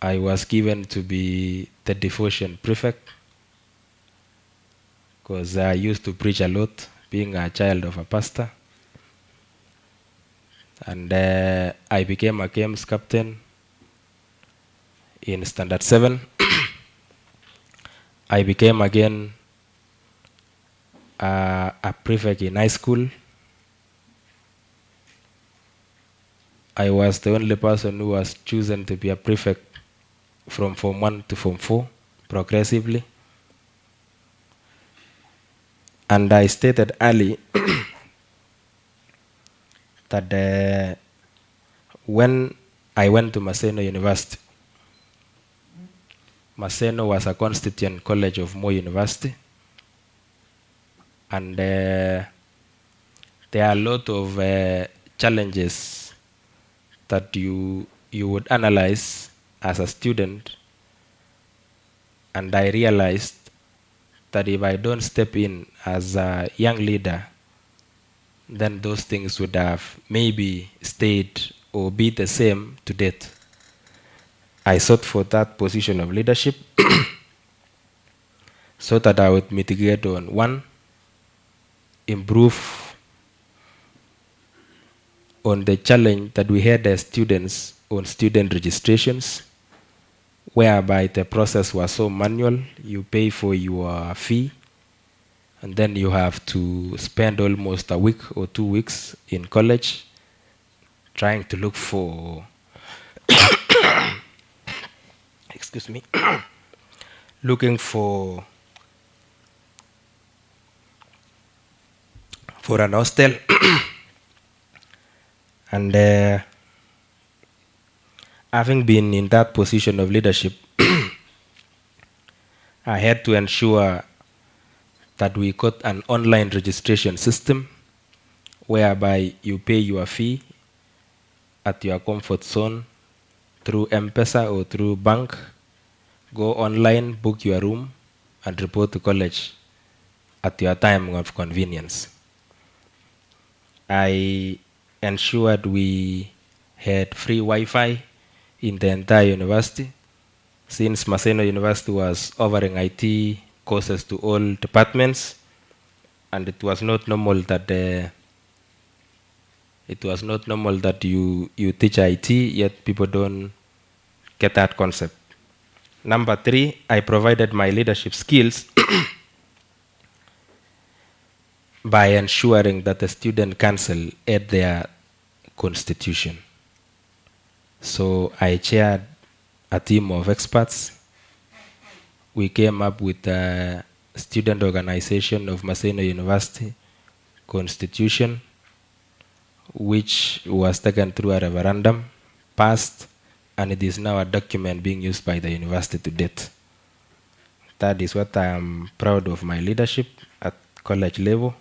I was given to be the devotion prefect because I used to preach a lot, being a child of a pastor. And I became a games captain in Standard 7. I became again a prefect in high school. I was the only person who was chosen to be a prefect from Form 1 to Form 4 progressively. And I stated early that when I went to Maseno University, Maseno was a constituent college of Moi University, and there are a lot of challenges that you would analyze as a student, and I realized that if I don't step in as a young leader, then those things would have maybe stayed or be the same to date. I sought for that position of leadership so that I would mitigate on one, improve on the challenge that we had as students on student registrations, whereby the process was so manual. You pay for your fee, and then you have to spend almost a week or 2 weeks in college trying to look for excuse me, looking for an hostel. And having been in that position of leadership, I had to ensure that we got an online registration system whereby you pay your fee at your comfort zone through M-Pesa or through bank, go online, book your room, and report to college at your time of convenience. I ensured we had free Wi-Fi in the entire university, since Maseno University was offering IT courses to all departments, and it was not normal that you teach IT yet people don't get that concept. Number 3, I provided my leadership skills by ensuring that the student council had their constitution. So I chaired a team of experts. We came up with a student organization of Maseno University constitution, which was taken through a referendum, passed, and it is now a document being used by the university to date. That is what I am proud of my leadership at college level.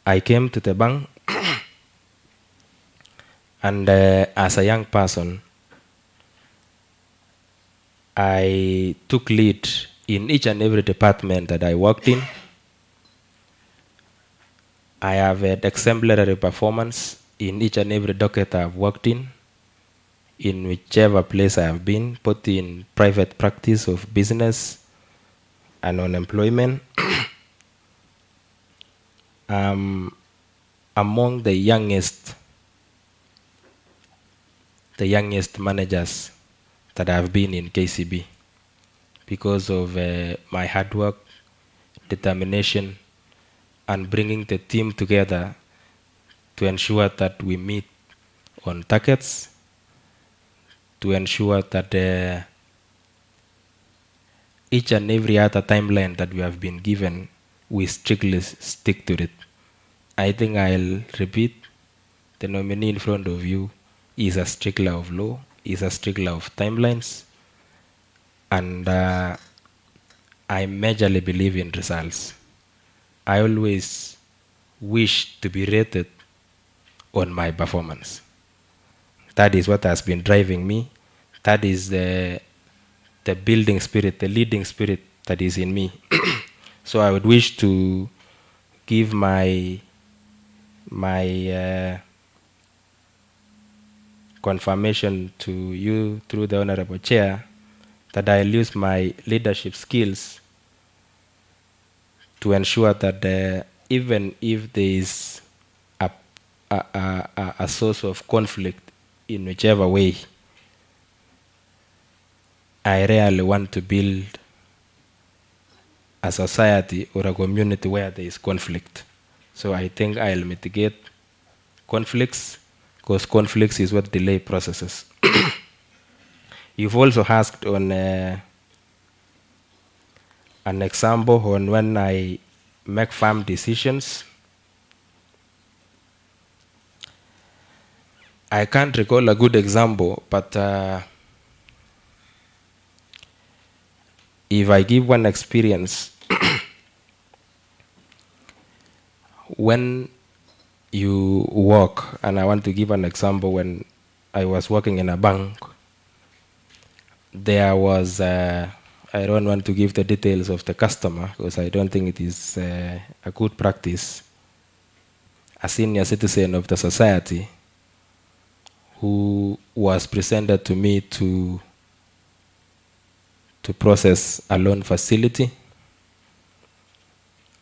I came to the bank and as a young person, I took lead in each and every department that I worked in. I have had exemplary performance in each and every docket I have worked in whichever place I have been, both in private practice of business and on employment. Among the youngest managers that I've been in KCB because of my hard work, determination, and bringing the team together to ensure that we meet on targets, to ensure that each and every other timeline that we have been given, we strictly stick to it. I think I'll repeat, the nominee in front of you is a stickler of law, is a stickler of timelines, and I majorly believe in results. I always wish to be rated on my performance. That is what has been driving me. That is the building spirit, the leading spirit that is in me. So I would wish to give my confirmation to you through the Honorable Chair that I'll use my leadership skills to ensure that even if there is a source of conflict in whichever way, I really want to build a society or a community where there is conflict. So I think I'll mitigate conflicts, because conflicts is what delay processes. You've also asked on an example on when I make firm decisions. I can't recall a good example, but if I give one experience, when you work, and I want to give an example, when I was working in a bank, there was, I don't want to give the details of the customer because I don't think it is a good practice, a senior citizen of the society who was presented to me to process a loan facility,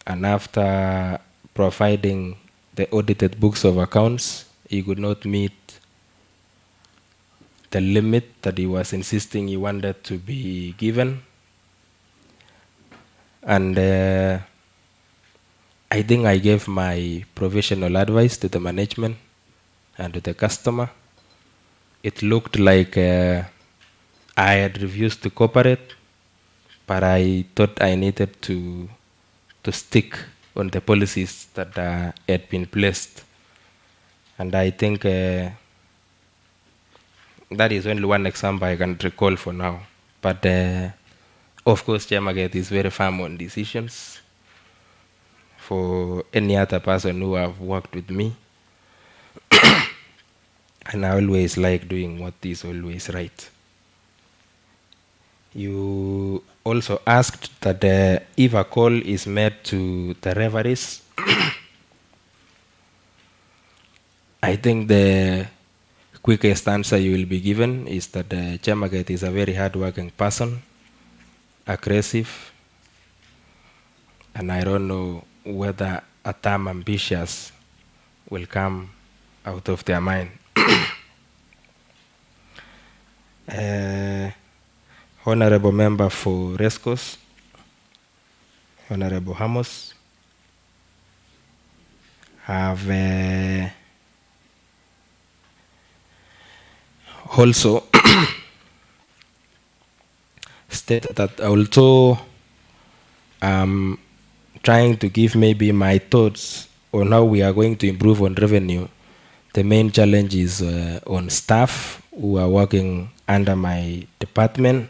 and after providing the audited books of accounts, he could not meet the limit that he was insisting he wanted to be given. And I think I gave my professional advice to the management and to the customer. It looked like I had refused to cooperate, but I thought I needed to stick on the policies that had been placed. And I think that is only one example I can recall for now. But of course, Chemaget is very firm on decisions. For any other person who have worked with me, and I always like doing what is always right. You also asked that if a call is made to the referees, I think the quickest answer you will be given is that Chemaget is a very hardworking person, aggressive, and I don't know whether a term ambitious will come out of their mind. Honorable Member for Rescos, Honorable Hamos, have also stated that although I'm trying to give maybe my thoughts on how we are going to improve on revenue, the main challenge is on staff who are working under my department.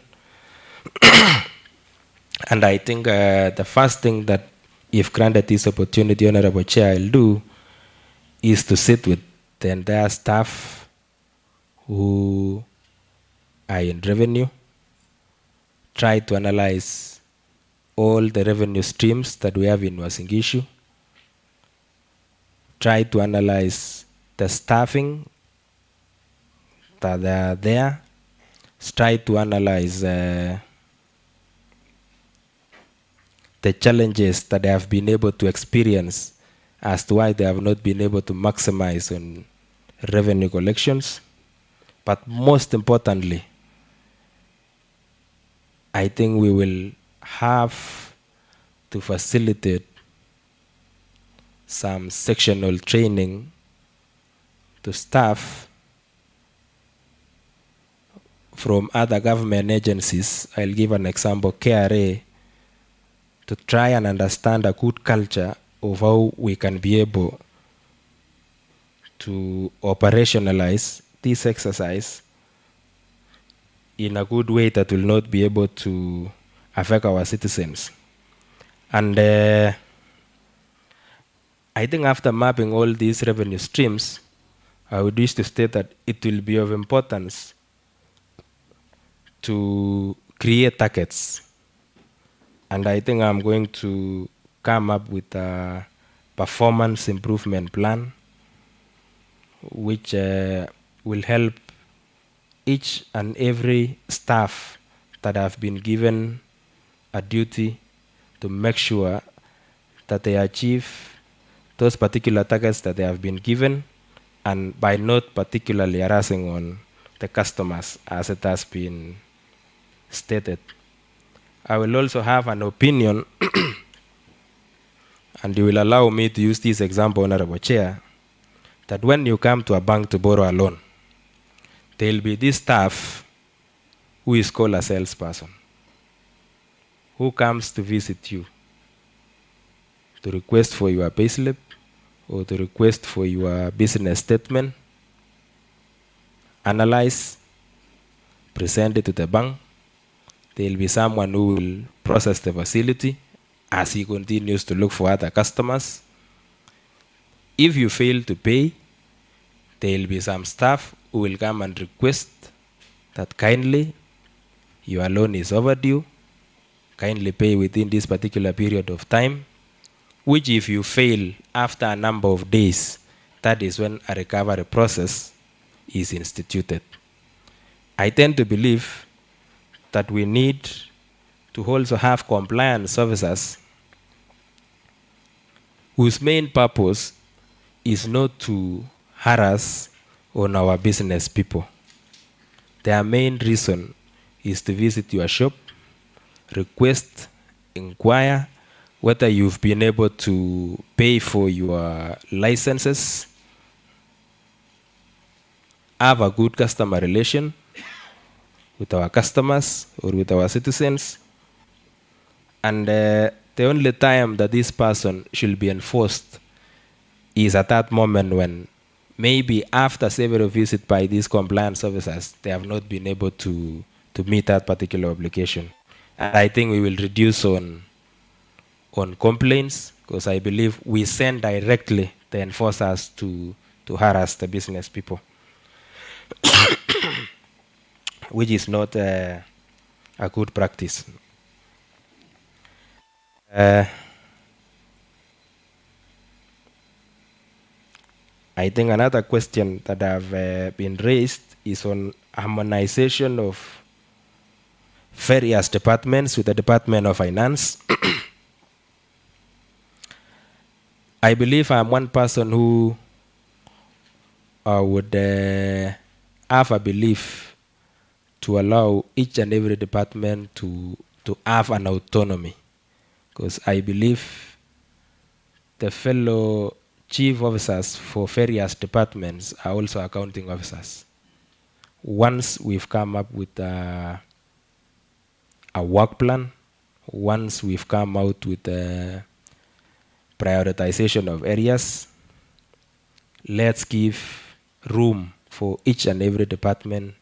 And I think the first thing that, if granted this opportunity, Honorable Chair, I'll do is to sit with the entire staff who are in revenue, try to analyze all the revenue streams that we have in Uasin Gishu, try to analyze the staffing that are there, try to analyze the challenges that they have been able to experience as to why they have not been able to maximize on revenue collections. But most importantly, I think we will have to facilitate some sectional training to staff from other government agencies. I'll give an example, KRA, to try and understand a good culture of how we can be able to operationalize this exercise in a good way that will not be able to affect our citizens. And I think after mapping all these revenue streams, I would wish to state that it will be of importance to create targets. And I think I'm going to come up with a performance improvement plan which will help each and every staff that have been given a duty to make sure that they achieve those particular targets that they have been given, and by not particularly harassing on the customers as it has been stated. I will also have an opinion, and you will allow me to use this example, Honorable Chair, that when you come to a bank to borrow a loan, there will be this staff who is called a salesperson, who comes to visit you to request for your payslip or to request for your business statement, analyze, present it to the bank. There will be someone who will process the facility as he continues to look for other customers. If you fail to pay, there will be some staff who will come and request that kindly, your loan is overdue, kindly pay within this particular period of time, which if you fail after a number of days, that is when a recovery process is instituted. I tend to believe that we need to also have compliance officers whose main purpose is not to harass on our business people. Their main reason is to visit your shop, request, inquire whether you've been able to pay for your licenses, have a good customer relation with our customers or with our citizens. And the only time that this person should be enforced is at that moment when maybe after several visits by these compliance officers, they have not been able to meet that particular obligation. And I think we will reduce on complaints, because I believe we send directly the enforcers to harass the business people, which is not a good practice. I think another question that have been raised is on harmonization of various departments with the Department of Finance. I believe I'm one person who would have a belief to allow each and every department to have an autonomy, because I believe the fellow chief officers for various departments are also accounting officers. Once we've come up with a work plan, once we've come out with a prioritization of areas, let's give room for each and every department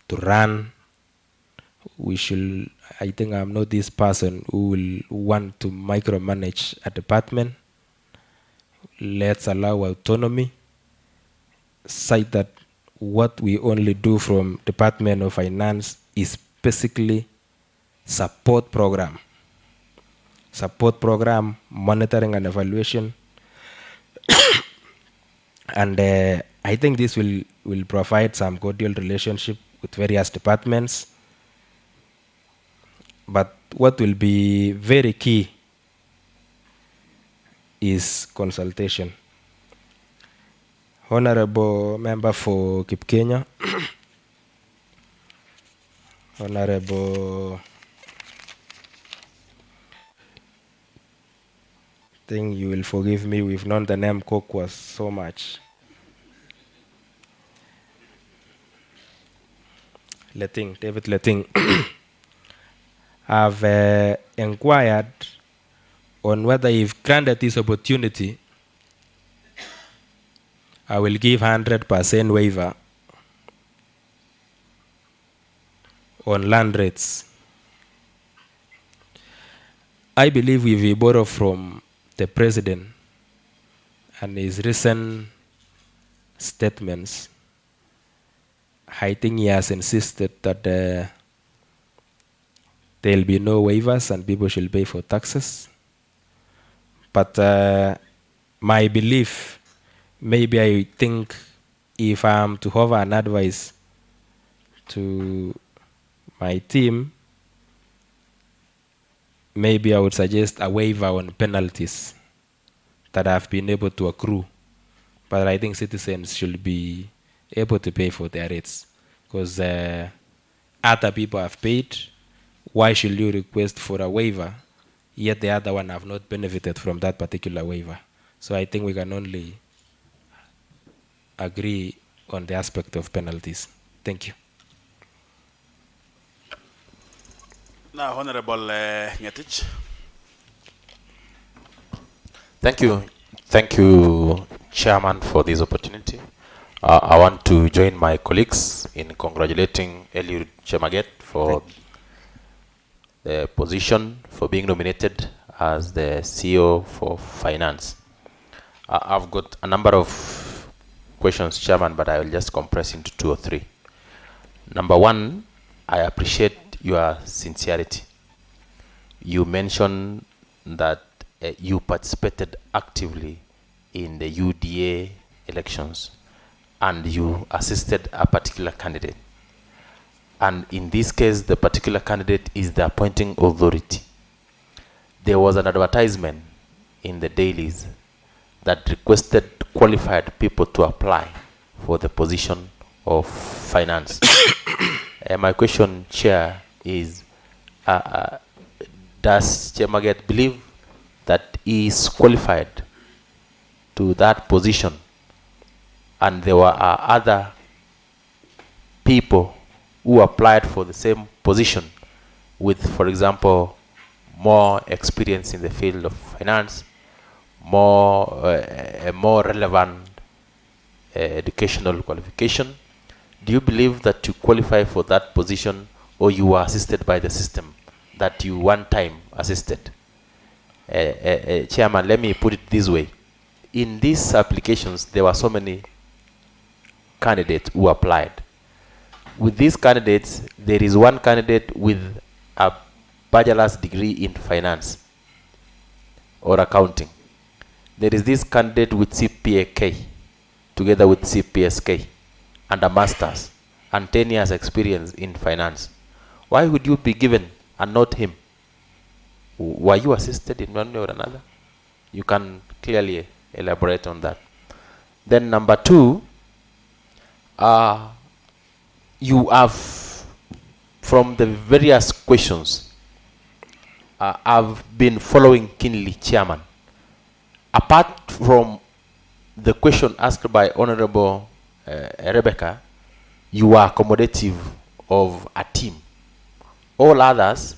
to run. We should, I think I'm not this person who will want to micromanage a department. Let's allow autonomy, such that what we only do from Department of Finance is basically support program, monitoring and evaluation. And I think this will provide some cordial relationship with various departments. But what will be very key is consultation. Honorable Member for Kipkenya, Honorable, I think you will forgive me, we've known the name Kokwas so much. David Letting, have inquired on whether if granted this opportunity, I will give 100% waiver on land rates. I believe if we borrow from the President and his recent statements, I think he has insisted that there will be no waivers and people should pay for taxes. But my belief, maybe I think if I am to offer an advice to my team, maybe I would suggest a waiver on penalties that have been able to accrue. But I think citizens should be able to pay for their rates, because other people have paid. Why should you request for a waiver, yet the other one have not benefited from that particular waiver? So I think we can only agree on the aspect of penalties. Thank you. Now, Honorable Ngetich. Thank you. Thank you, Chairman, for this opportunity. I want to join my colleagues in congratulating Eliud Chemaget for the position, for being nominated as the CEO for Finance. I've got a number of questions, Chairman, but I will just compress into 2 or 3. Number one, I appreciate your sincerity. You mentioned that you participated actively in the UDA elections and you assisted a particular candidate. And in this case, the particular candidate is the appointing authority. There was an advertisement in the dailies that requested qualified people to apply for the position of finance. My question, Chair, is does Chemaget believe that he is qualified to that position, and there were other people who applied for the same position with, for example, more experience in the field of finance, a more relevant educational qualification? Do you believe that you qualify for that position, or you were assisted by the system that you one time assisted? Chairman, let me put it this way. In these applications, there were so many candidates who applied. With these candidates, there is one candidate with a bachelor's degree in finance or accounting. There is this candidate with CPAK together with CPSK and a master's and 10 years experience in finance. Why would you be given and not him? Were you assisted in one way or another? You can clearly elaborate on that. Then number two, you have, from the various questions, I've been following keenly, Chairman. Apart from the question asked by Honorable Rebecca, you are accommodative of a team. All others,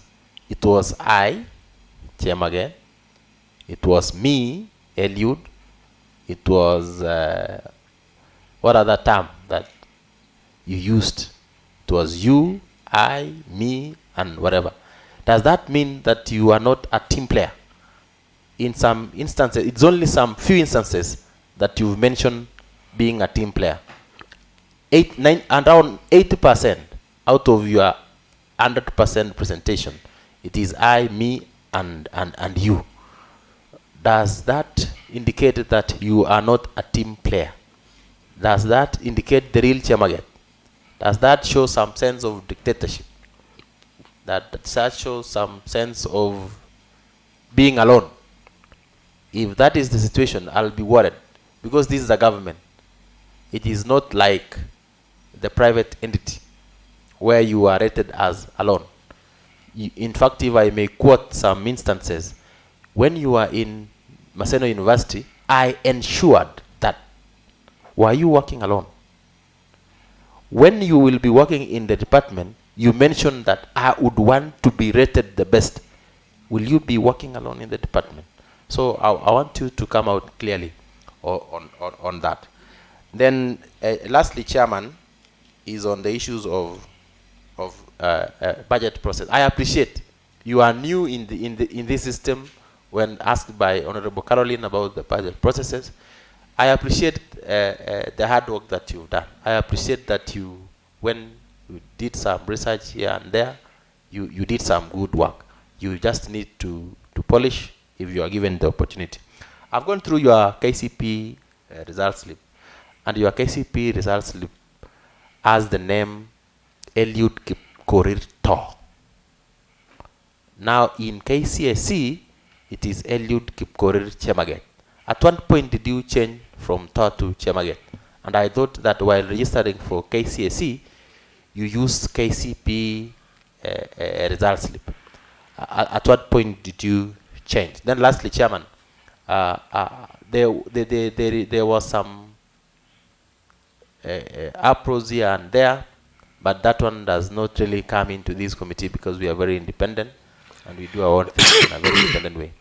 it was I, Chemaget, it was me, Eliud, it was, what other term that you used? It was you, I, me, and whatever. Does that mean that you are not a team player? In some instances, it's only some few instances that you've mentioned being a team player. Around 80% out of your 100% presentation, it is I, me, and you. Does that indicate that you are not a team player? Does that indicate the real Chemaget? Does that show some sense of dictatorship? Does that show some sense of being alone? If that is the situation, I'll be worried, because this is a government. It is not like the private entity where you are rated as alone. In fact, if I may quote some instances, when you are in Maseno University, I ensured that. Were you working alone? When you will be working in the department, you mentioned that I would want to be rated the best. Will you be working alone in the department? So I want you to come out clearly on that. Then lastly, Chairman, is on the issues of budget process. I appreciate you are new in this system. When asked by Honorable Caroline about the budget processes, I appreciate the hard work that you've done. I appreciate that when you did some research here and there, you did some good work. You just need to polish if you are given the opportunity. I've gone through your KCP results slip, and your KCP results slip has the name Eliud Chemaget. Now in KCSE, it is Eliud Chemaget. At one point, did you change from Tor to Chemaget? And I thought that while registering for KCSE, you used KCP result slip. At what point did you change? Then lastly, Chairman, there was some approach here and there, but that one does not really come into this committee because we are very independent and we do our own things in a very independent way.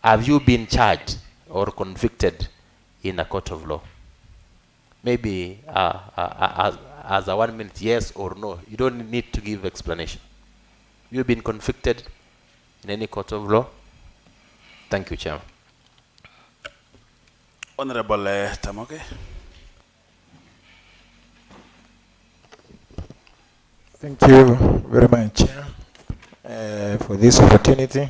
Have you been charged or convicted in a court of law? Maybe as a 1 minute, yes or no. You don't need to give explanation. You've been convicted in any court of law? Thank you, Chairman. Honorable Tamoke. Thank you very much, Chair, for this opportunity.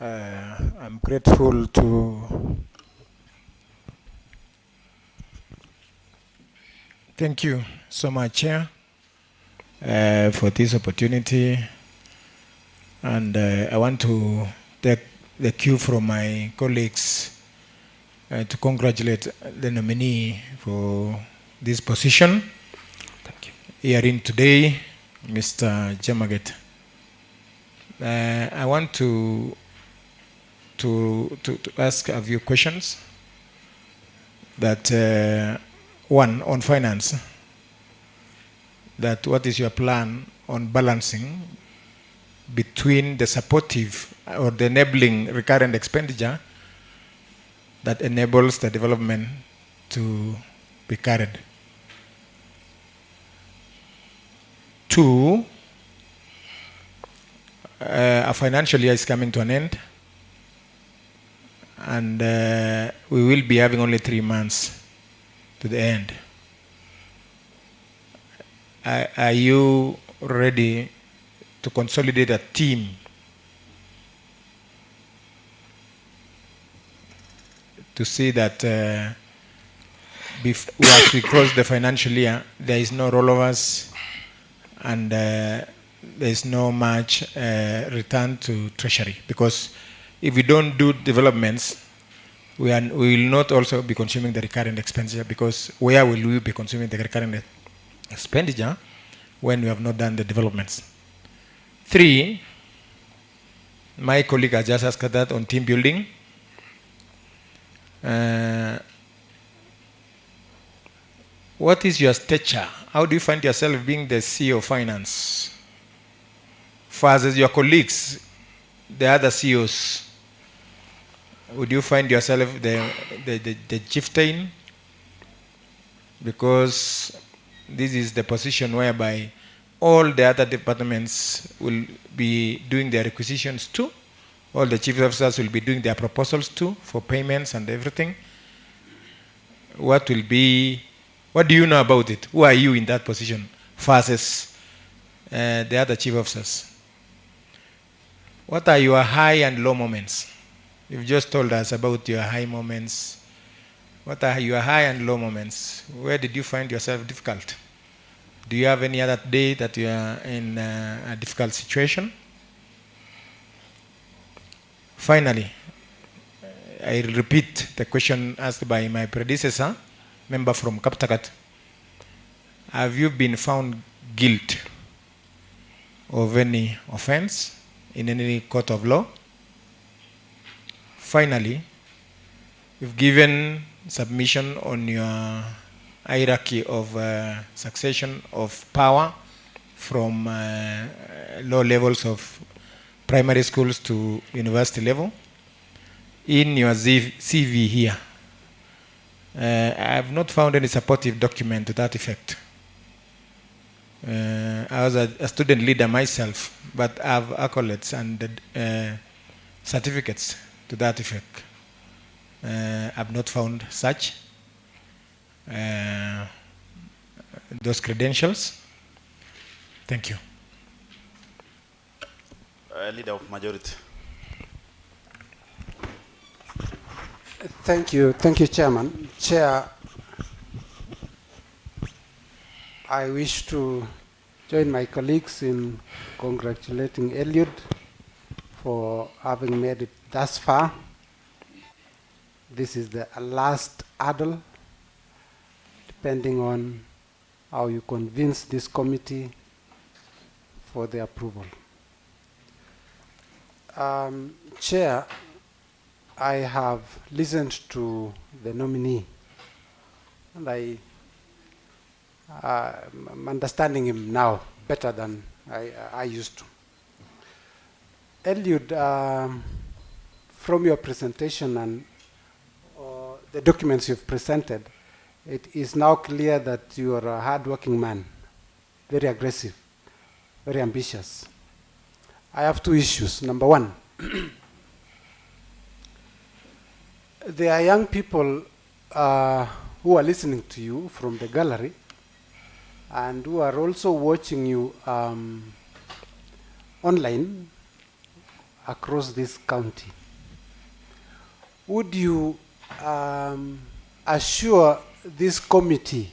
I'm grateful to thank you so much, Chair, for this opportunity. And I want to take the cue from my colleagues to congratulate the nominee for this position. Thank you. Hearing today, Mr. Chemaget. I want to ask a few questions. That one, on finance, that what is your plan on balancing between the supportive or the enabling recurrent expenditure that enables the development to be carried? Two, a financial year is coming to an end, and we will be having only 3 months to the end. Are you ready to consolidate a team to see that as we cross the financial year, there is no rollovers and there is no much return to treasury? Because if we don't do developments, we will not also be consuming the recurrent expenditure, because where will we be consuming the recurrent expenditure when we have not done the developments? 3, my colleague has just asked that on team building. What is your stature? How do you find yourself being the CEO of finance? Versus your colleagues, the other CEOs, would you find yourself the chieftain? Because this is the position whereby all the other departments will be doing their requisitions too. All the chief officers will be doing their proposals too for payments and everything. What do you know about it? Who are you in that position versus the other chief officers? What are your high and low moments? You've just told us about your high moments. What are your high and low moments? Where did you find yourself difficult? Do you have any other day that you are in a difficult situation? Finally, I repeat the question asked by my predecessor, member from Kaptagat. Have you been found guilty of any offense in any court of law? Finally, you've given submission on your hierarchy of succession of power from low levels of primary schools to university level. In your CV here, I have not found any supportive document to that effect. I was a student leader myself, but I have accolades and certificates to that effect. I have not found such those credentials. Thank you. Leader of Majority. Thank you, Chairman. Chair, I wish to join my colleagues in congratulating Eliud for having made it thus far. This is the last hurdle, depending on how you convince this committee for the approval. Chair, I have listened to the nominee, and I'm understanding him now better than I used to. Eliud, from your presentation and the documents you've presented, it is now clear that you are a hard-working man, very aggressive, very ambitious. I have two issues. Number one, there are young people who are listening to you from the gallery and who are also watching you online across this county. Would you assure this committee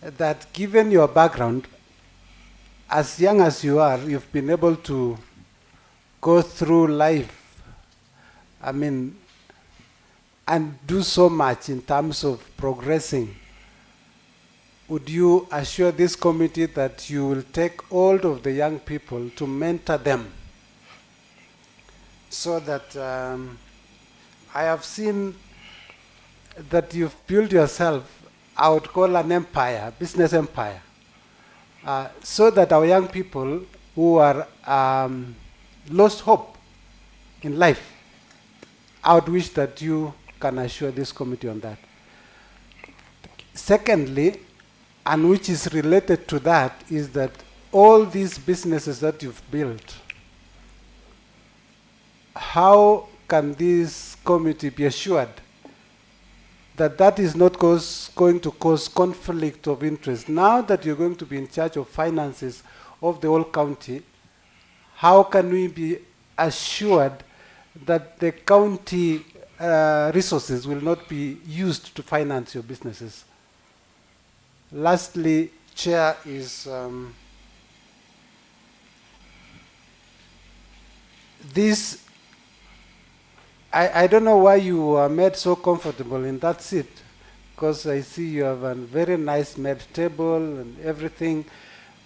that, given your background, as young as you are, you've been able to go through life, and do so much in terms of progressing? Would you assure this committee that you will take hold of the young people to mentor them, so that I have seen that you've built yourself, I would call an empire, business empire, so that our young people who are lost hope in life, I would wish that you can assure this committee on that. Secondly, and which is related to that, is that all these businesses that you've built, how can this committee be assured that that is not going to cause conflict of interest? Now that you're going to be in charge of finances of the whole county, how can we be assured that the county resources will not be used to finance your businesses? Lastly, Chair, is this, I don't know why you are made so comfortable in that seat, because I see you have a very nice made table and everything.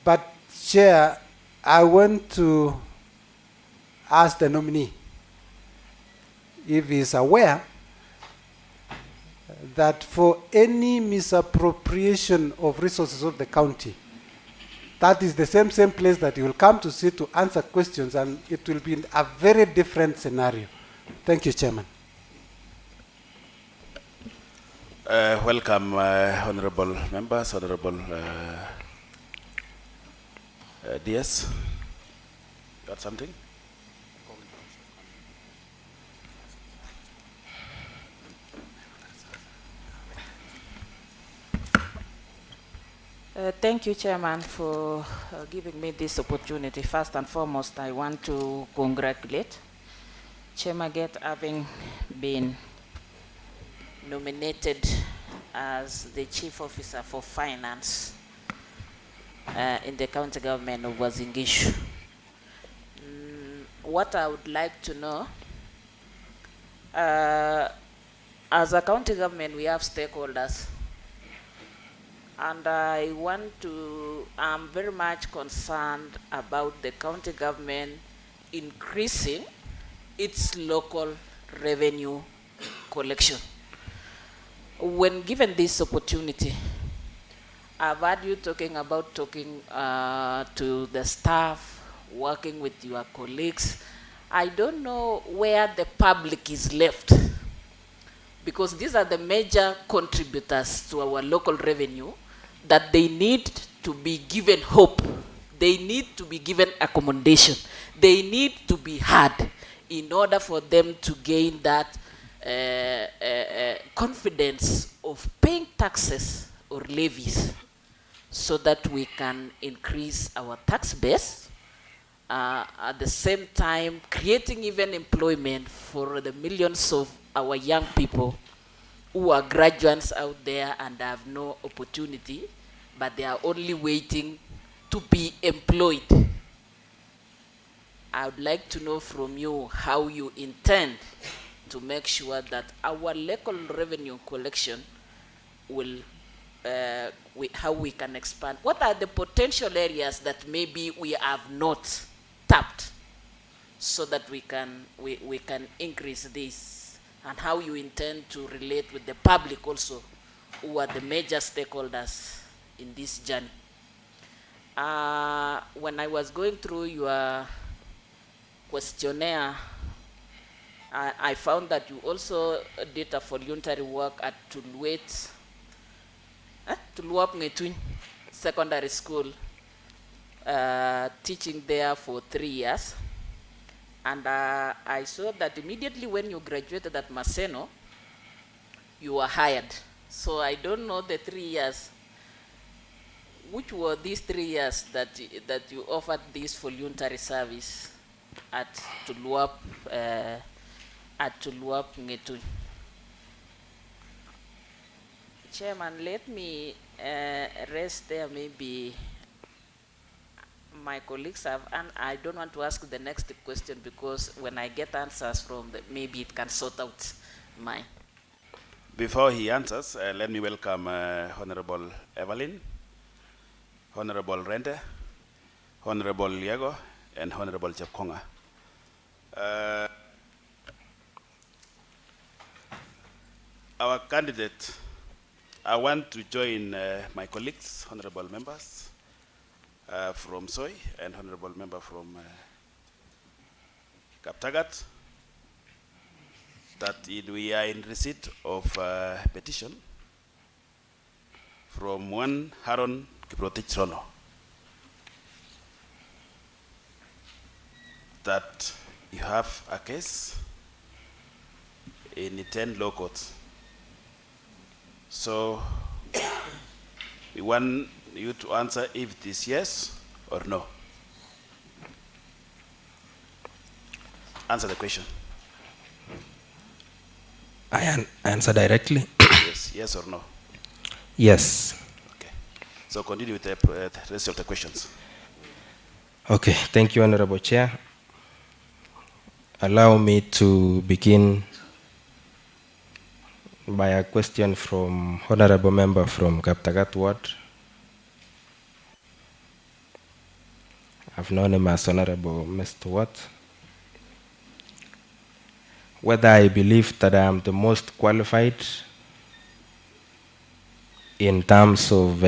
But Chair, I want to ask the nominee if he is aware that for any misappropriation of resources of the county, that is the same place that you will come to sit to answer questions, and it will be a very different scenario. Thank you, Chairman. Welcome, honorable members, honorable DS. Got something? Thank you, Chairman, for giving me this opportunity. First and foremost, I want to congratulate Chemaget having been nominated as the Chief Officer for Finance in the county government of Uasin Gishu. What I would like to know, as a county government, we have stakeholders. And I'm very much concerned about the county government increasing its local revenue collection. When given this opportunity, I've heard you talking about talking to the staff, working with your colleagues. I don't know where the public is left, because these are the major contributors to our local revenue, that they need to be given hope. They need to be given accommodation. They need to be heard in order for them to gain that confidence of paying taxes or levies, so that we can increase our tax base, at the same time creating even employment for the millions of our young people who are graduates out there and have no opportunity but they are only waiting to be employed. I would like to know from you how you intend to make sure that our local revenue collection will, how we can expand. What are the potential areas that maybe we have not tapped so that we can increase this, and how you intend to relate with the public also, who are the major stakeholders in this journey. When I was going through your questionnaire, I found that you also did a voluntary work at Tuluet, Tuluap Ngetun Secondary School, teaching there for 3 years. And I saw that immediately when you graduated at Maseno, you were hired. So I don't know the 3 years. Which were these 3 years that you offered this voluntary service at Tuluap Ngetun? Chairman, let me rest there. Maybe my colleagues have, and I don't want to ask the next question because when I get answers from them, maybe it can sort out mine. Before he answers, let me welcome Honorable Evelyn, Honorable Rente, Honorable Liego, and Honorable Chepkonga. Our candidate, I want to join my colleagues, honorable members from Soy and honorable member from Kaptagat, that we are in receipt of a petition from one Haron Kiprotich Rono that you have a case in the 10 law courts. So we want you to answer if it is yes or no. Answer the question. I answer directly. Yes or no? Yes. Okay. So continue with the rest of the questions. Okay, thank you, Honorable Chair. Allow me to begin by a question from Honorable Member from Kaptagat Ward. I've known him as Honorable Mr. Watt. Whether I believe that I am the most qualified in terms of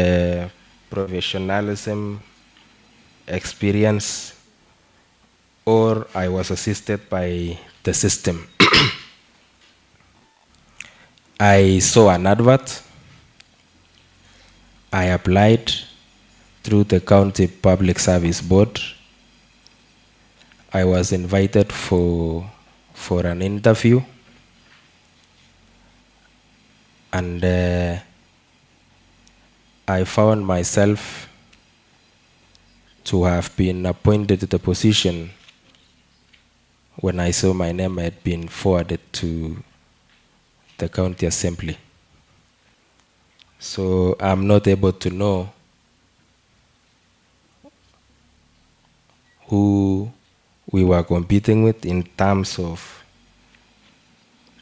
professionalism, experience, or I was assisted by the system. I saw an advert. I applied through the County Public Service Board. I was invited for an interview, and I found myself to have been appointed to the position when I saw my name had been forwarded to the County Assembly. So I'm not able to know who we were competing with in terms of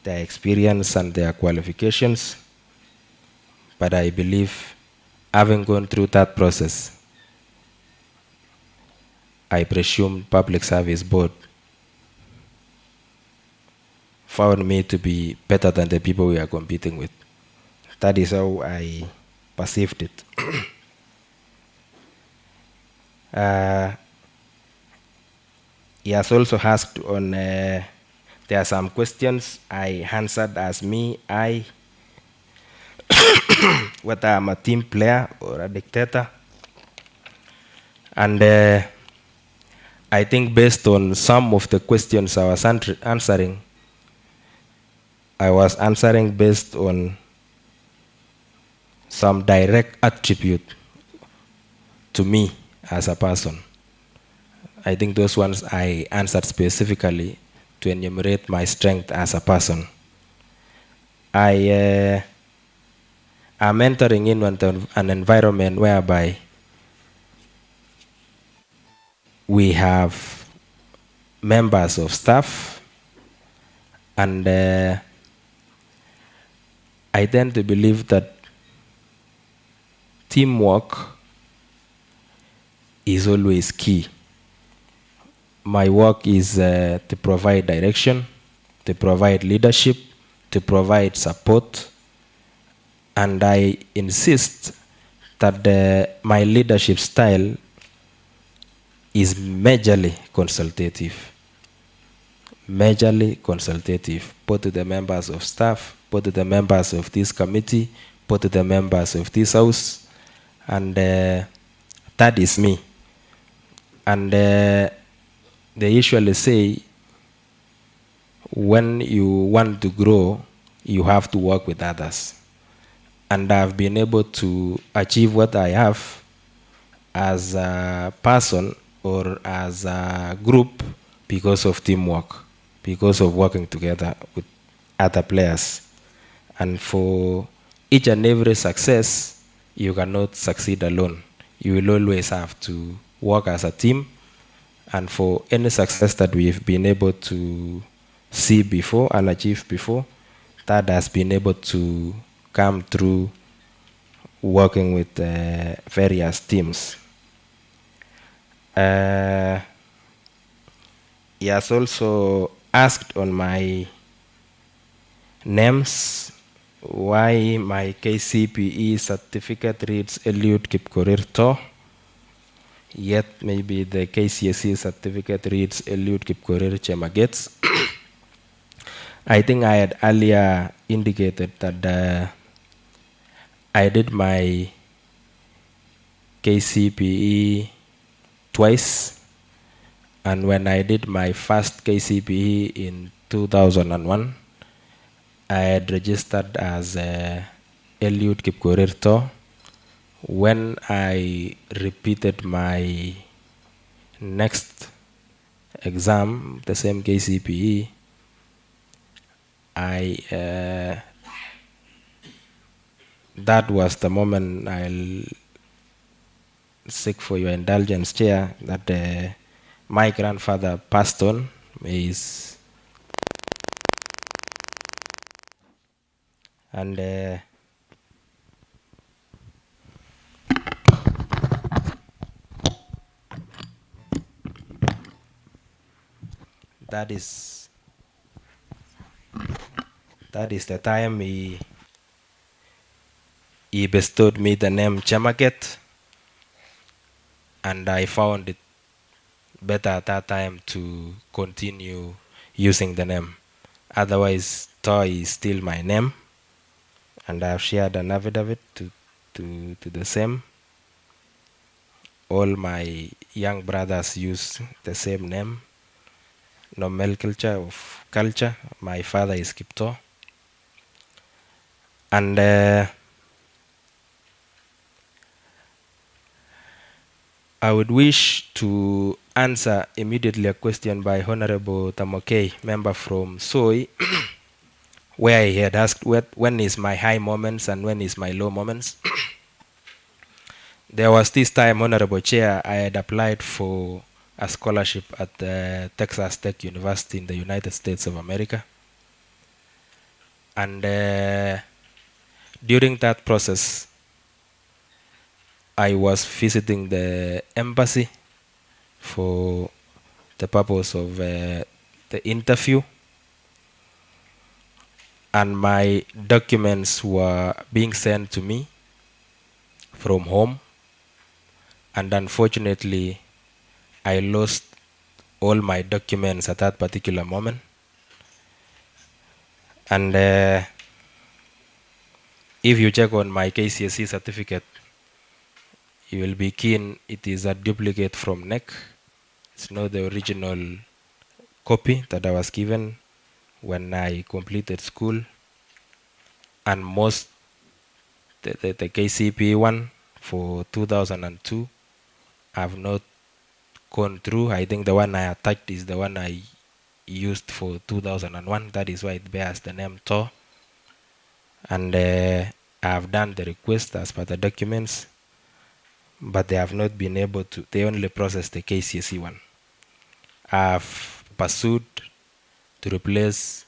their experience and their qualifications, but I believe, having gone through that process, I presume Public Service Board found me to be better than the people we are competing with. That is how I perceived it. He has also asked on, there are some questions I answered as me, whether I'm a team player or a dictator. And I think based on some of the questions I was answering, I was answering based on some direct attribute to me as a person. I think those ones I answered specifically to enumerate my strength as a person. I I'm entering in an environment whereby we have members of staff, and I tend to believe that teamwork is always key. My work is to provide direction, to provide leadership, to provide support, and I insist that my leadership style is majorly consultative. Majorly consultative, both to the members of staff, both to the members of this committee, both to the members of this house, and that is me. And they usually say, when you want to grow, you have to work with others. And I've been able to achieve what I have as a person or as a group because of teamwork, because of working together with other players. And for each and every success, you cannot succeed alone. You will always have to work as a team. And for any success that we've been able to see before and achieve before, that has been able to come through working with various teams. He has also asked on my names why my KCPE certificate reads Eliud Chemaget, yet maybe the KCSE certificate reads Eliud Chemaget. I think I had earlier indicated that I did my KCPE twice, and when I did my first KCPE in 2001, I had registered as Eliud Chemaget. When I repeated my next exam, the same KCPE, that was the moment I'll seek for your indulgence, Chair, that my grandfather passed on. And that is the time he bestowed me the name Chemaget, and I found it better at that time to continue using the name. Otherwise, Toy is still my name, and I've shared an affidavit to the same. All my young brothers use the same name, nomenclature of culture. My father is Kipto. And I would wish to answer immediately a question by Honorable Tamokei, member from Soy, where he had asked when is my high moments and when is my low moments. There was this time, Honorable Chair, I had applied for a scholarship at the Texas Tech University in the United States of America. And during that process, I was visiting the embassy for the purpose of the interview, and my documents were being sent to me from home, and unfortunately I lost all my documents at that particular moment. And if you check on my KCSE certificate, you will be keen, it is a duplicate from NEC. It's not the original copy that I was given when I completed school. And most, the KCPE one for 2002, have not gone through. I think the one I attached is the one I used for 2001. That is why it bears the name TOR. And I have done the request as per the documents, but they have not been able to, they only processed the KCSE one. I have pursued to replace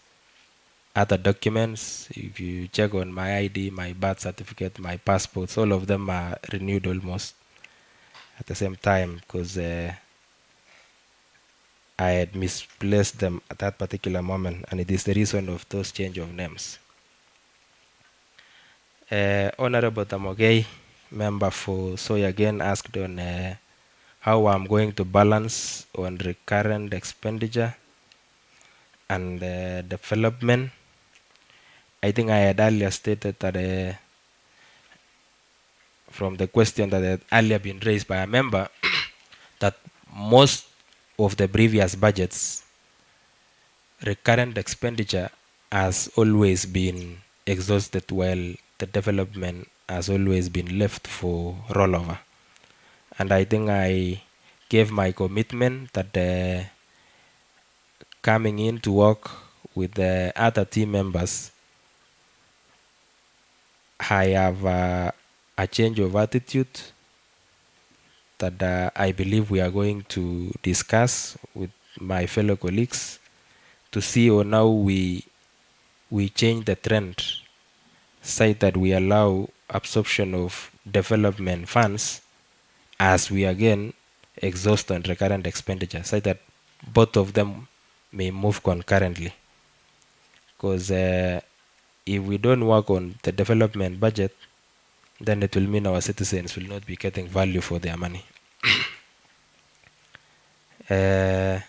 other documents. If you check on my ID, my birth certificate, my passports, all of them are renewed almost at the same time, because I had misplaced them at that particular moment, and it is the reason of those change of names. Honorable Tamogei, member for Soy again, asked on how I'm going to balance on recurrent expenditure and development. I think I had earlier stated that from the question that had earlier been raised by a member, that most of the previous budgets, recurrent expenditure has always been exhausted, while the development has always been left for rollover. And I think I gave my commitment that coming in to work with the other team members, I have a change of attitude that I believe we are going to discuss with my fellow colleagues to see on how we change the trend, so that we allow absorption of development funds as we again exhaust on recurrent expenditure, so that both of them may move concurrently. Because if we don't work on the development budget, then it will mean our citizens will not be getting value for their money. And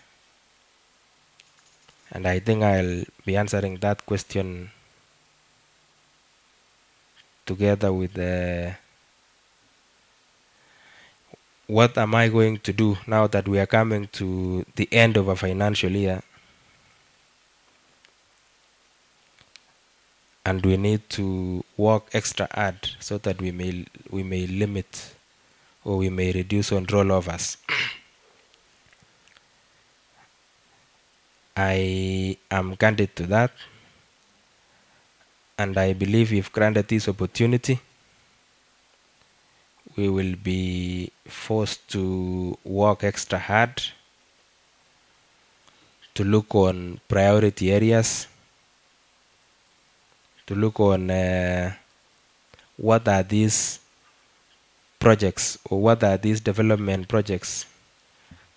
I think I'll be answering that question together with what am I going to do now that we are coming to the end of a financial year and we need to work extra hard so that we may limit or we may reduce on rollovers. I am candid to that, and I believe if granted this opportunity, we will be forced to work extra hard to look on priority areas, to look on what are these projects or what are these development projects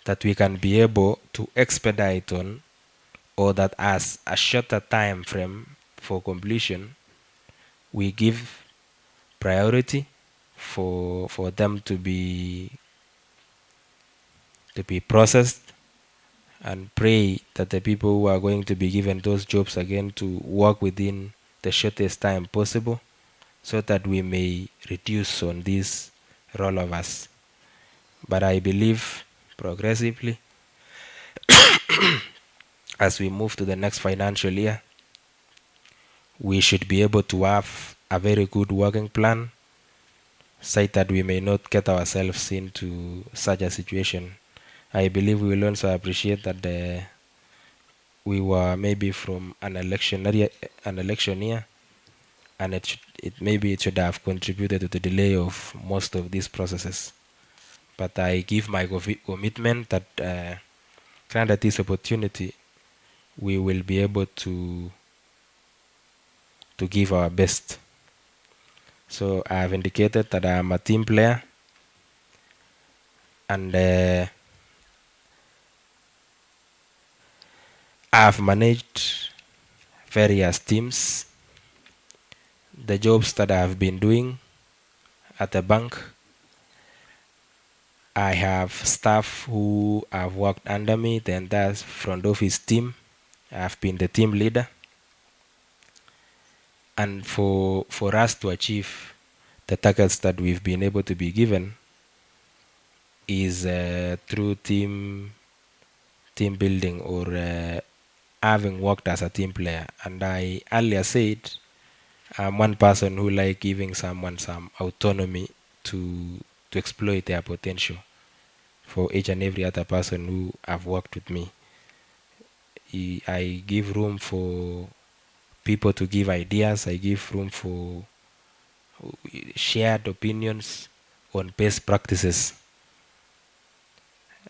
that we can be able to expedite on, or that as a shorter time frame for completion, we give priority for them to be processed, and pray that the people who are going to be given those jobs again to work within the shortest time possible, so that we may reduce on these rollovers. But I believe progressively, as we move to the next financial year, we should be able to have a very good working plan, so that we may not get ourselves into such a situation. I believe we will also appreciate that we were maybe from an election year, and it should have contributed to the delay of most of these processes. But I give my commitment that granted this opportunity, we will be able to give our best. So I have indicated that I am a team player, and I have managed various teams. The jobs that I have been doing at the bank, I have staff who have worked under me, the entire front office team. I have been the team leader. And for us to achieve the targets that we've been able to be given is through team building, or having worked as a team player. And I earlier said I'm one person who like giving someone some autonomy to exploit their potential. For each and every other person who have worked with me, I give room for people to give ideas. I give room for shared opinions on best practices.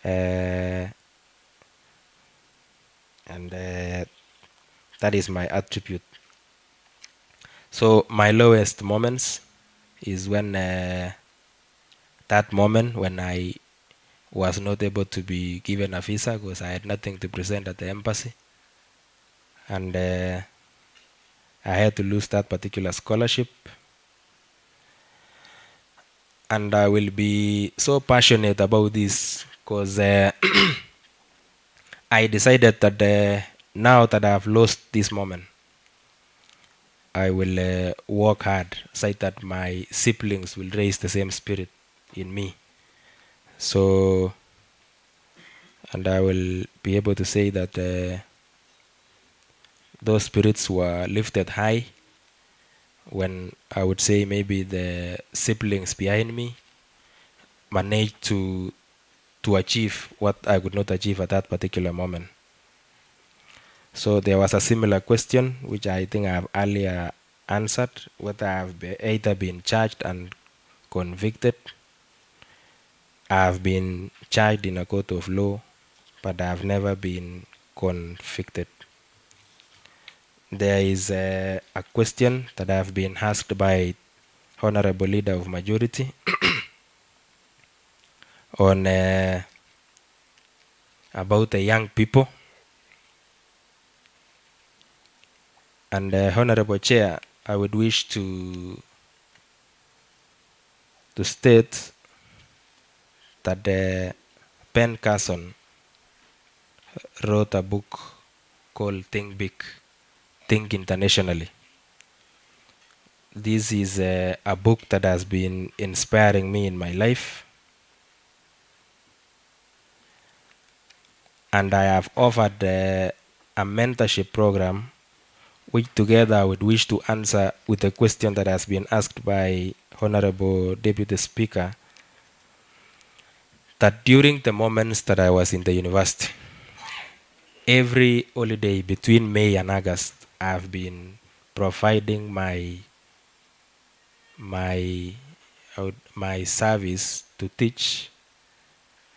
And that is my attribute. So my lowest moments is when that moment when I was not able to be given a visa because I had nothing to present at the embassy, and I had to lose that particular scholarship. And I will be so passionate about this because I decided that now that I have lost this moment, I will work hard so that my siblings will raise the same spirit in me. So, and I will be able to say that those spirits were lifted high when I would say maybe the siblings behind me managed to achieve what I could not achieve at that particular moment. So there was a similar question which I think I have earlier answered, whether I have either been charged and convicted. I have been charged in a court of law, but I have never been convicted. There is a question that I have been asked by Honorable Leader of Majority on about the young people. And Honorable Chair, I would wish to state that Ben Carson wrote a book called Think Big, Think Internationally. This is a book that has been inspiring me in my life. And I have offered a mentorship program which together I would wish to answer with a question that has been asked by Honorable Deputy Speaker, that during the moments that I was in the university, every holiday between May and August, I have been providing my service to teach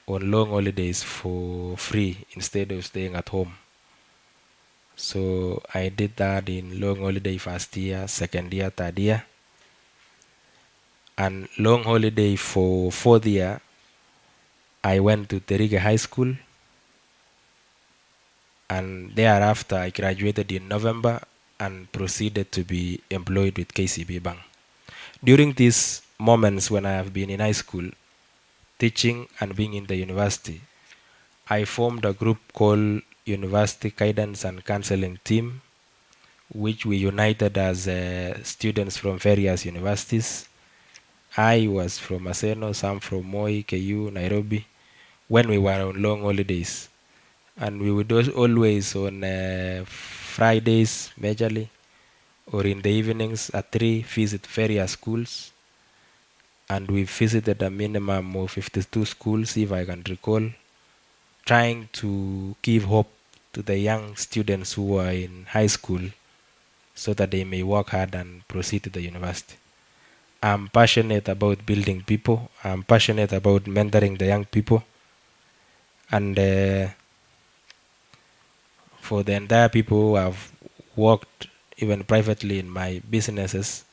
on long holidays for free instead of staying at home. So I did that in long holiday first year, second year, third year. And long holiday for fourth year, I went to Teriga High School. And thereafter, I graduated in November and proceeded to be employed with KCB Bank. During these moments when I have been in high school, teaching and being in the university, I formed a group called University Guidance and Counseling Team, which we united as students from various universities. I was from Aseno, some from Moi, KU, Nairobi, when we were on long holidays. And we would always on Fridays, majorly, or in the evenings at 3, visit various schools. And we visited a minimum of 52 schools, if I can recall, trying to give hope to the young students who are in high school so that they may work hard and proceed to the university. I'm passionate about building people. I'm passionate about mentoring the young people. And for the entire people who have worked even privately in my businesses,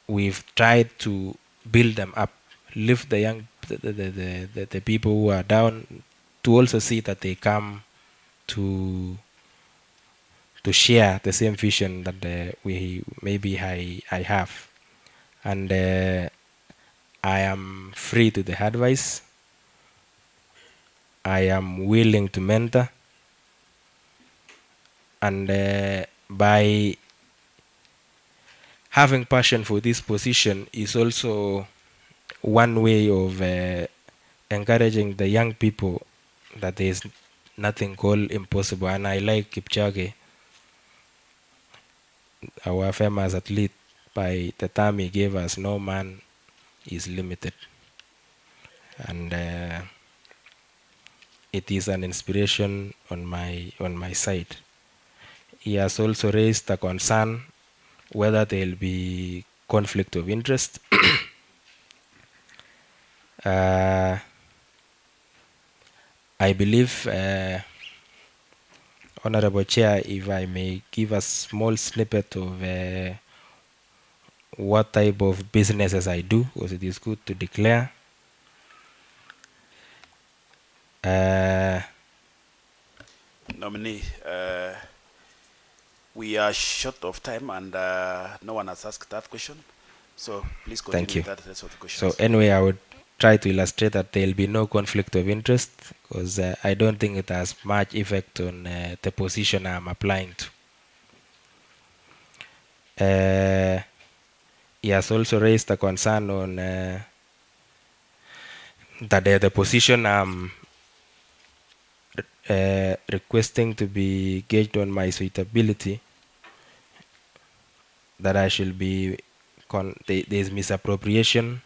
we've tried to build them up, lift the young, the people who are down, to also see that they come to share the same vision that I have. And I am free to the advice. I am willing to mentor. And by having passion for this position is also one way of encouraging the young people that there is nothing called impossible. And I like Kipchoge, our famous athlete, by the time he gave us, no man is limited. And it is an inspiration on my side. He has also raised a concern whether there will be conflict of interest. uh, I believe, Honorable Chair, if I may give a small snippet of what type of businesses I do, because it is good to declare. Nominee, we are short of time and no one has asked that question. So please continue Thank you. with that rest of the questions. So anyway, I would try to illustrate that there will be no conflict of interest, because I don't think it has much effect on the position I'm applying to. He has also raised a concern on that the position I'm requesting to be gauged on my suitability, that I should be, there's misappropriation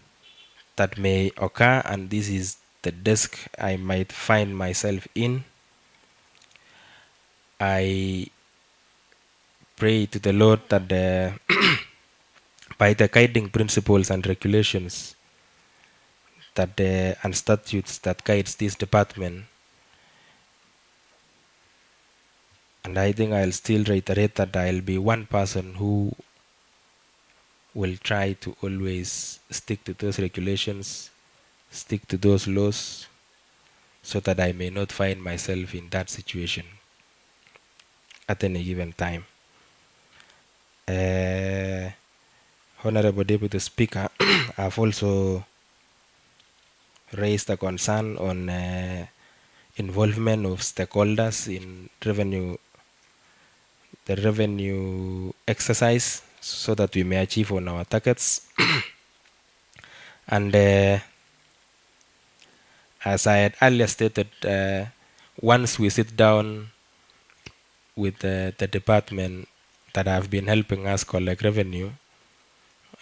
that may occur, and this is the desk I might find myself in. I pray to the Lord that by the guiding principles and regulations that and statutes that guides this department, and I think I'll still reiterate that I'll be one person who will try to always stick to those regulations, stick to those laws, so that I may not find myself in that situation at any given time. Honorable Deputy Speaker, I've also raised a concern on involvement of stakeholders in the revenue exercise, so that we may achieve on our targets. And as I had earlier stated, once we sit down with the department that have been helping us collect revenue,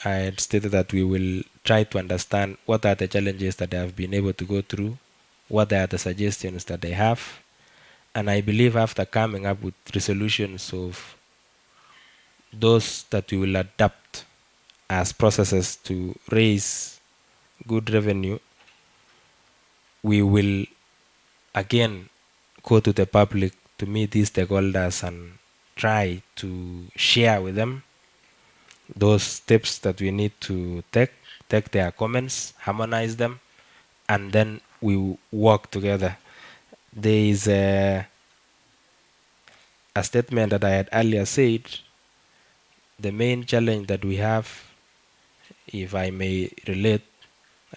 I had stated that we will try to understand what are the challenges that they have been able to go through, what are the suggestions that they have, and I believe after coming up with resolutions of those that we will adapt as processes to raise good revenue, we will again go to the public to meet these stakeholders and try to share with them those steps that we need to take their comments, harmonize them, and then we work together. There is a statement that I had earlier said. The main challenge that we have, if I may relate,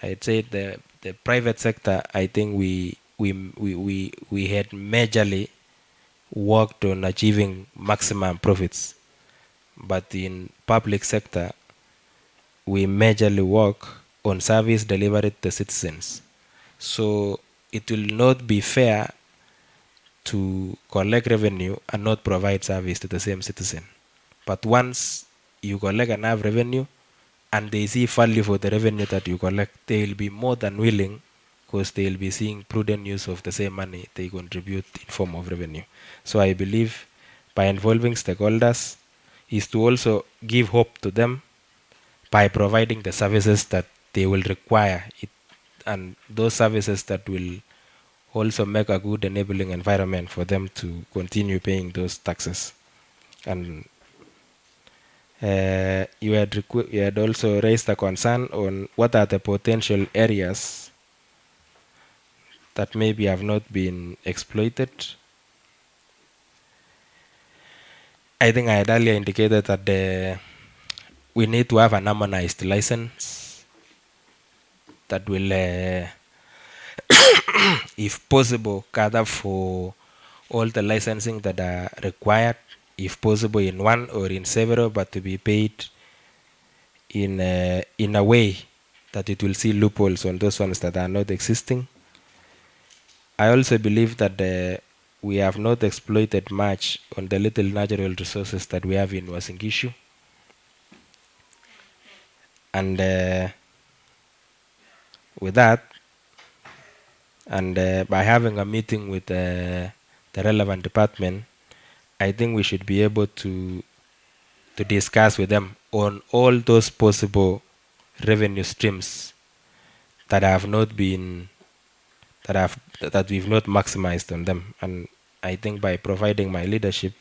I'd say the private sector, I think we had majorly worked on achieving maximum profits. But in public sector, we majorly work on service delivery to citizens. So it will not be fair to collect revenue and not provide service to the same citizen. But once you collect enough revenue and they see value for the revenue that you collect, they will be more than willing, because they will be seeing prudent use of the same money they contribute in form of revenue. So I believe by involving stakeholders is to also give hope to them by providing the services that they will require, and those services that will also make a good enabling environment for them to continue paying those taxes. And you had also raised a concern on what are the potential areas that maybe have not been exploited. I think I had earlier indicated that we need to have an harmonized license that will, if possible, gather for all the licensing that are required, if possible in one or in several, but to be paid in a way that it will see loopholes on those ones that are not existing. I also believe that we have not exploited much on the little natural resources that we have in Uasin Gishu. And with that, and by having a meeting with the relevant department, I think we should be able to to discuss with them on all those possible revenue streams that have not been that we've not maximized on them. And I think by providing my leadership,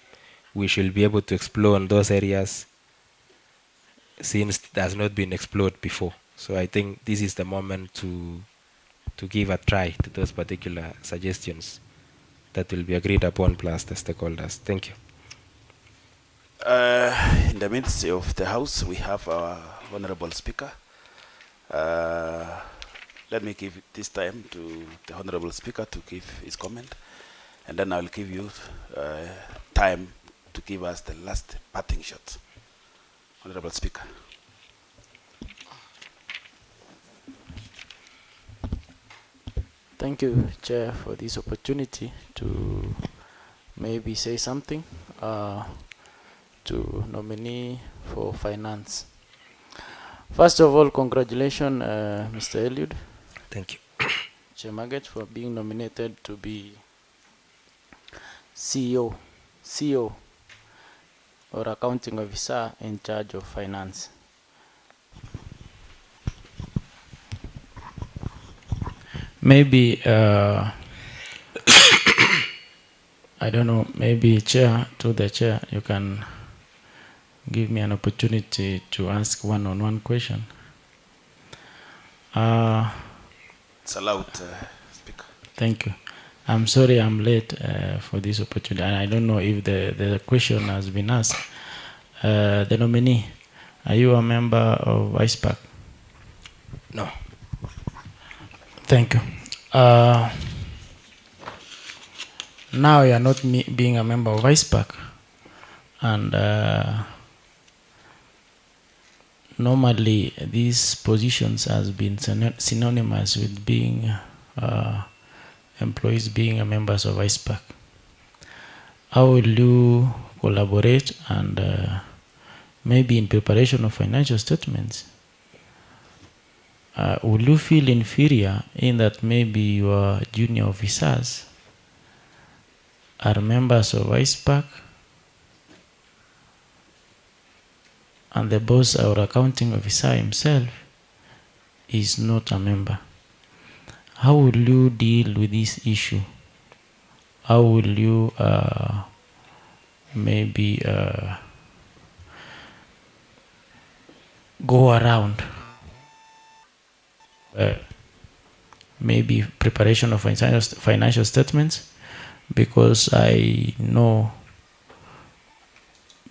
we should be able to explore on those areas since it has not been explored before. So I think this is the moment to give a try to those particular suggestions that will be agreed upon plus the stakeholders. Thank you. In the midst of the House, we have our Honorable Speaker. Let me give this time to the Honorable Speaker to give his comment, and then I'll give you time to give us the last parting shot. Honorable Speaker. Thank you, Chair, for this opportunity to maybe say something to nominee for finance. First of all, congratulations, Mr. Eliud. Thank you. Chemaget for being nominated to be CEO or accounting officer in charge of finance. Maybe, I don't know, maybe Chair, to the Chair, you can give me an opportunity to ask one-on-one question. It's allowed, Speaker. Thank you. I'm sorry I'm late for this opportunity. And I don't know if the question has been asked. The nominee, are you a member of ISPAC? No. Thank you. Now you are not being a member of ISPAC, and normally these positions has been synonymous with being employees being a members of ISPAC. How will you collaborate and maybe in preparation of financial statements? Will you feel inferior in that maybe your junior officers are members of ISPAC and the boss or accounting officer himself is not a member? How will you deal with this issue? How will you maybe go around maybe preparation of financial statements? Because I know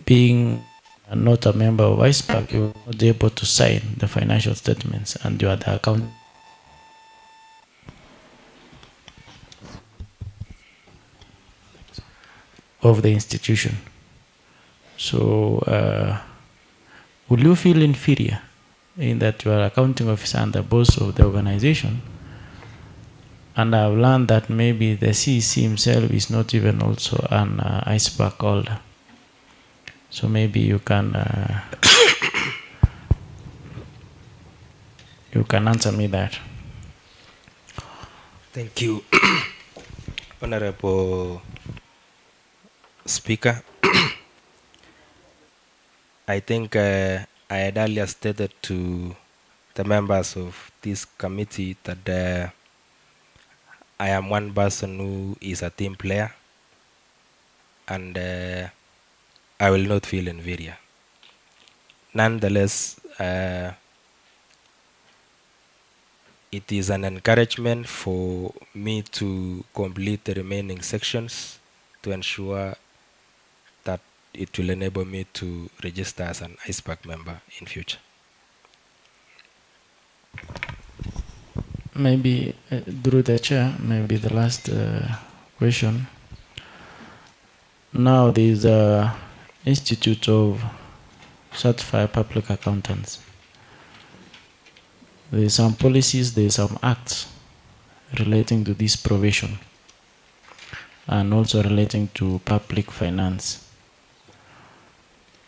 being not a member of ISPAC, you're not able to sign the financial statements and you are the account of the institution. So will you feel inferior in that you are accounting officer and the boss of the organization? And I've learned that maybe the CEC himself is not even also an ISPAC holder. So maybe you can answer me that. Thank you, Honorable Speaker. I think I had earlier stated to the members of this committee that I am one person who is a team player, and I will not feel inferior. Nonetheless, it is an encouragement for me to complete the remaining sections to ensure that it will enable me to register as an ISPAC member in future. Maybe through the chair, maybe the last question. Now there is a Institute of Certified Public Accountants. There are some policies, there are some acts relating to this provision and also relating to public finance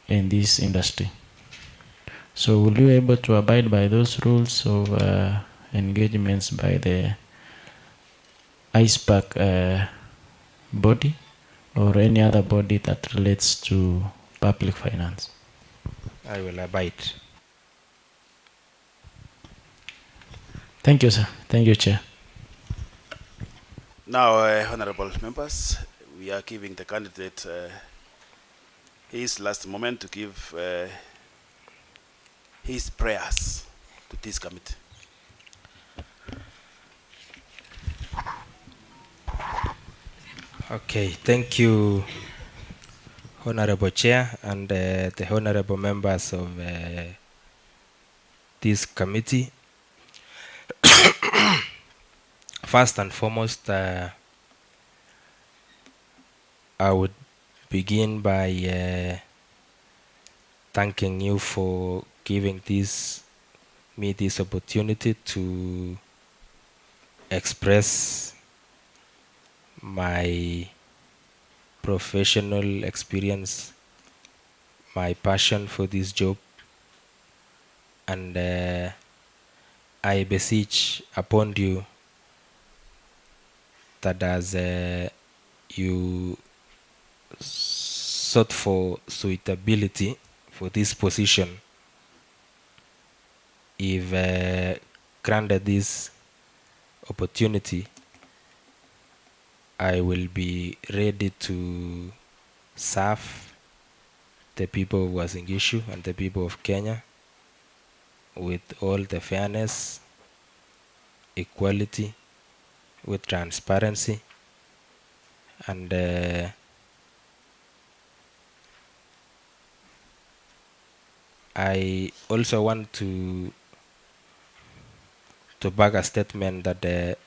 in this industry. So will you be able to abide by those rules of engagements by the ISPAC body or any other body that relates to public finance? I will abide. Thank you, sir. Thank you, Chair. Now, honorable members, we are giving the candidate his last moment to give his prayers to this committee. Okay, thank you, Honorable Chair, and the honorable members of this committee. First and foremost, I would begin by thanking you for giving me this opportunity to express my professional experience, my passion for this job, and I beseech upon you that as you sought for suitability for this position, if granted this opportunity, I will be ready to serve the people of Uasin Gishu and the people of Kenya with all the fairness, equality, with transparency, and I also want to back a statement that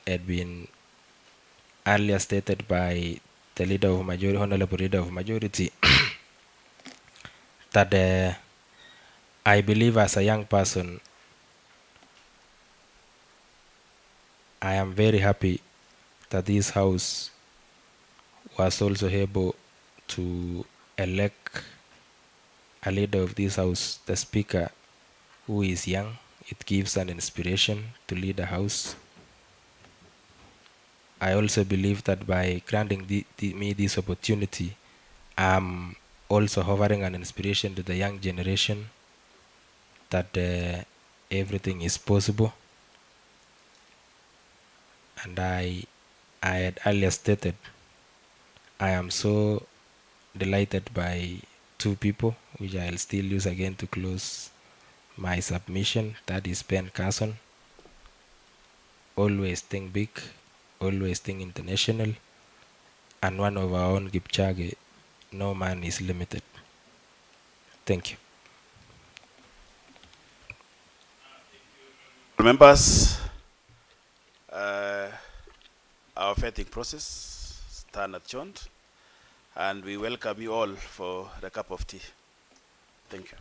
had been earlier stated by the leader of majority, honorable leader of majority, that I believe as a young person, I am very happy that this house was also able to elect a leader of this house, the speaker, who is young. It gives an inspiration to lead a house. I also believe that by granting me this opportunity, I'm also offering an inspiration to the young generation that everything is possible. And I had earlier stated, I am so delighted by two people, which I'll still use again to close my submission. That is Ben Carson. Always think big, always think international, and one of our own, Gipchage, no man is limited. Thank you. Members, our vetting process stand adjourned, and we welcome you all for the cup of tea. Thank you.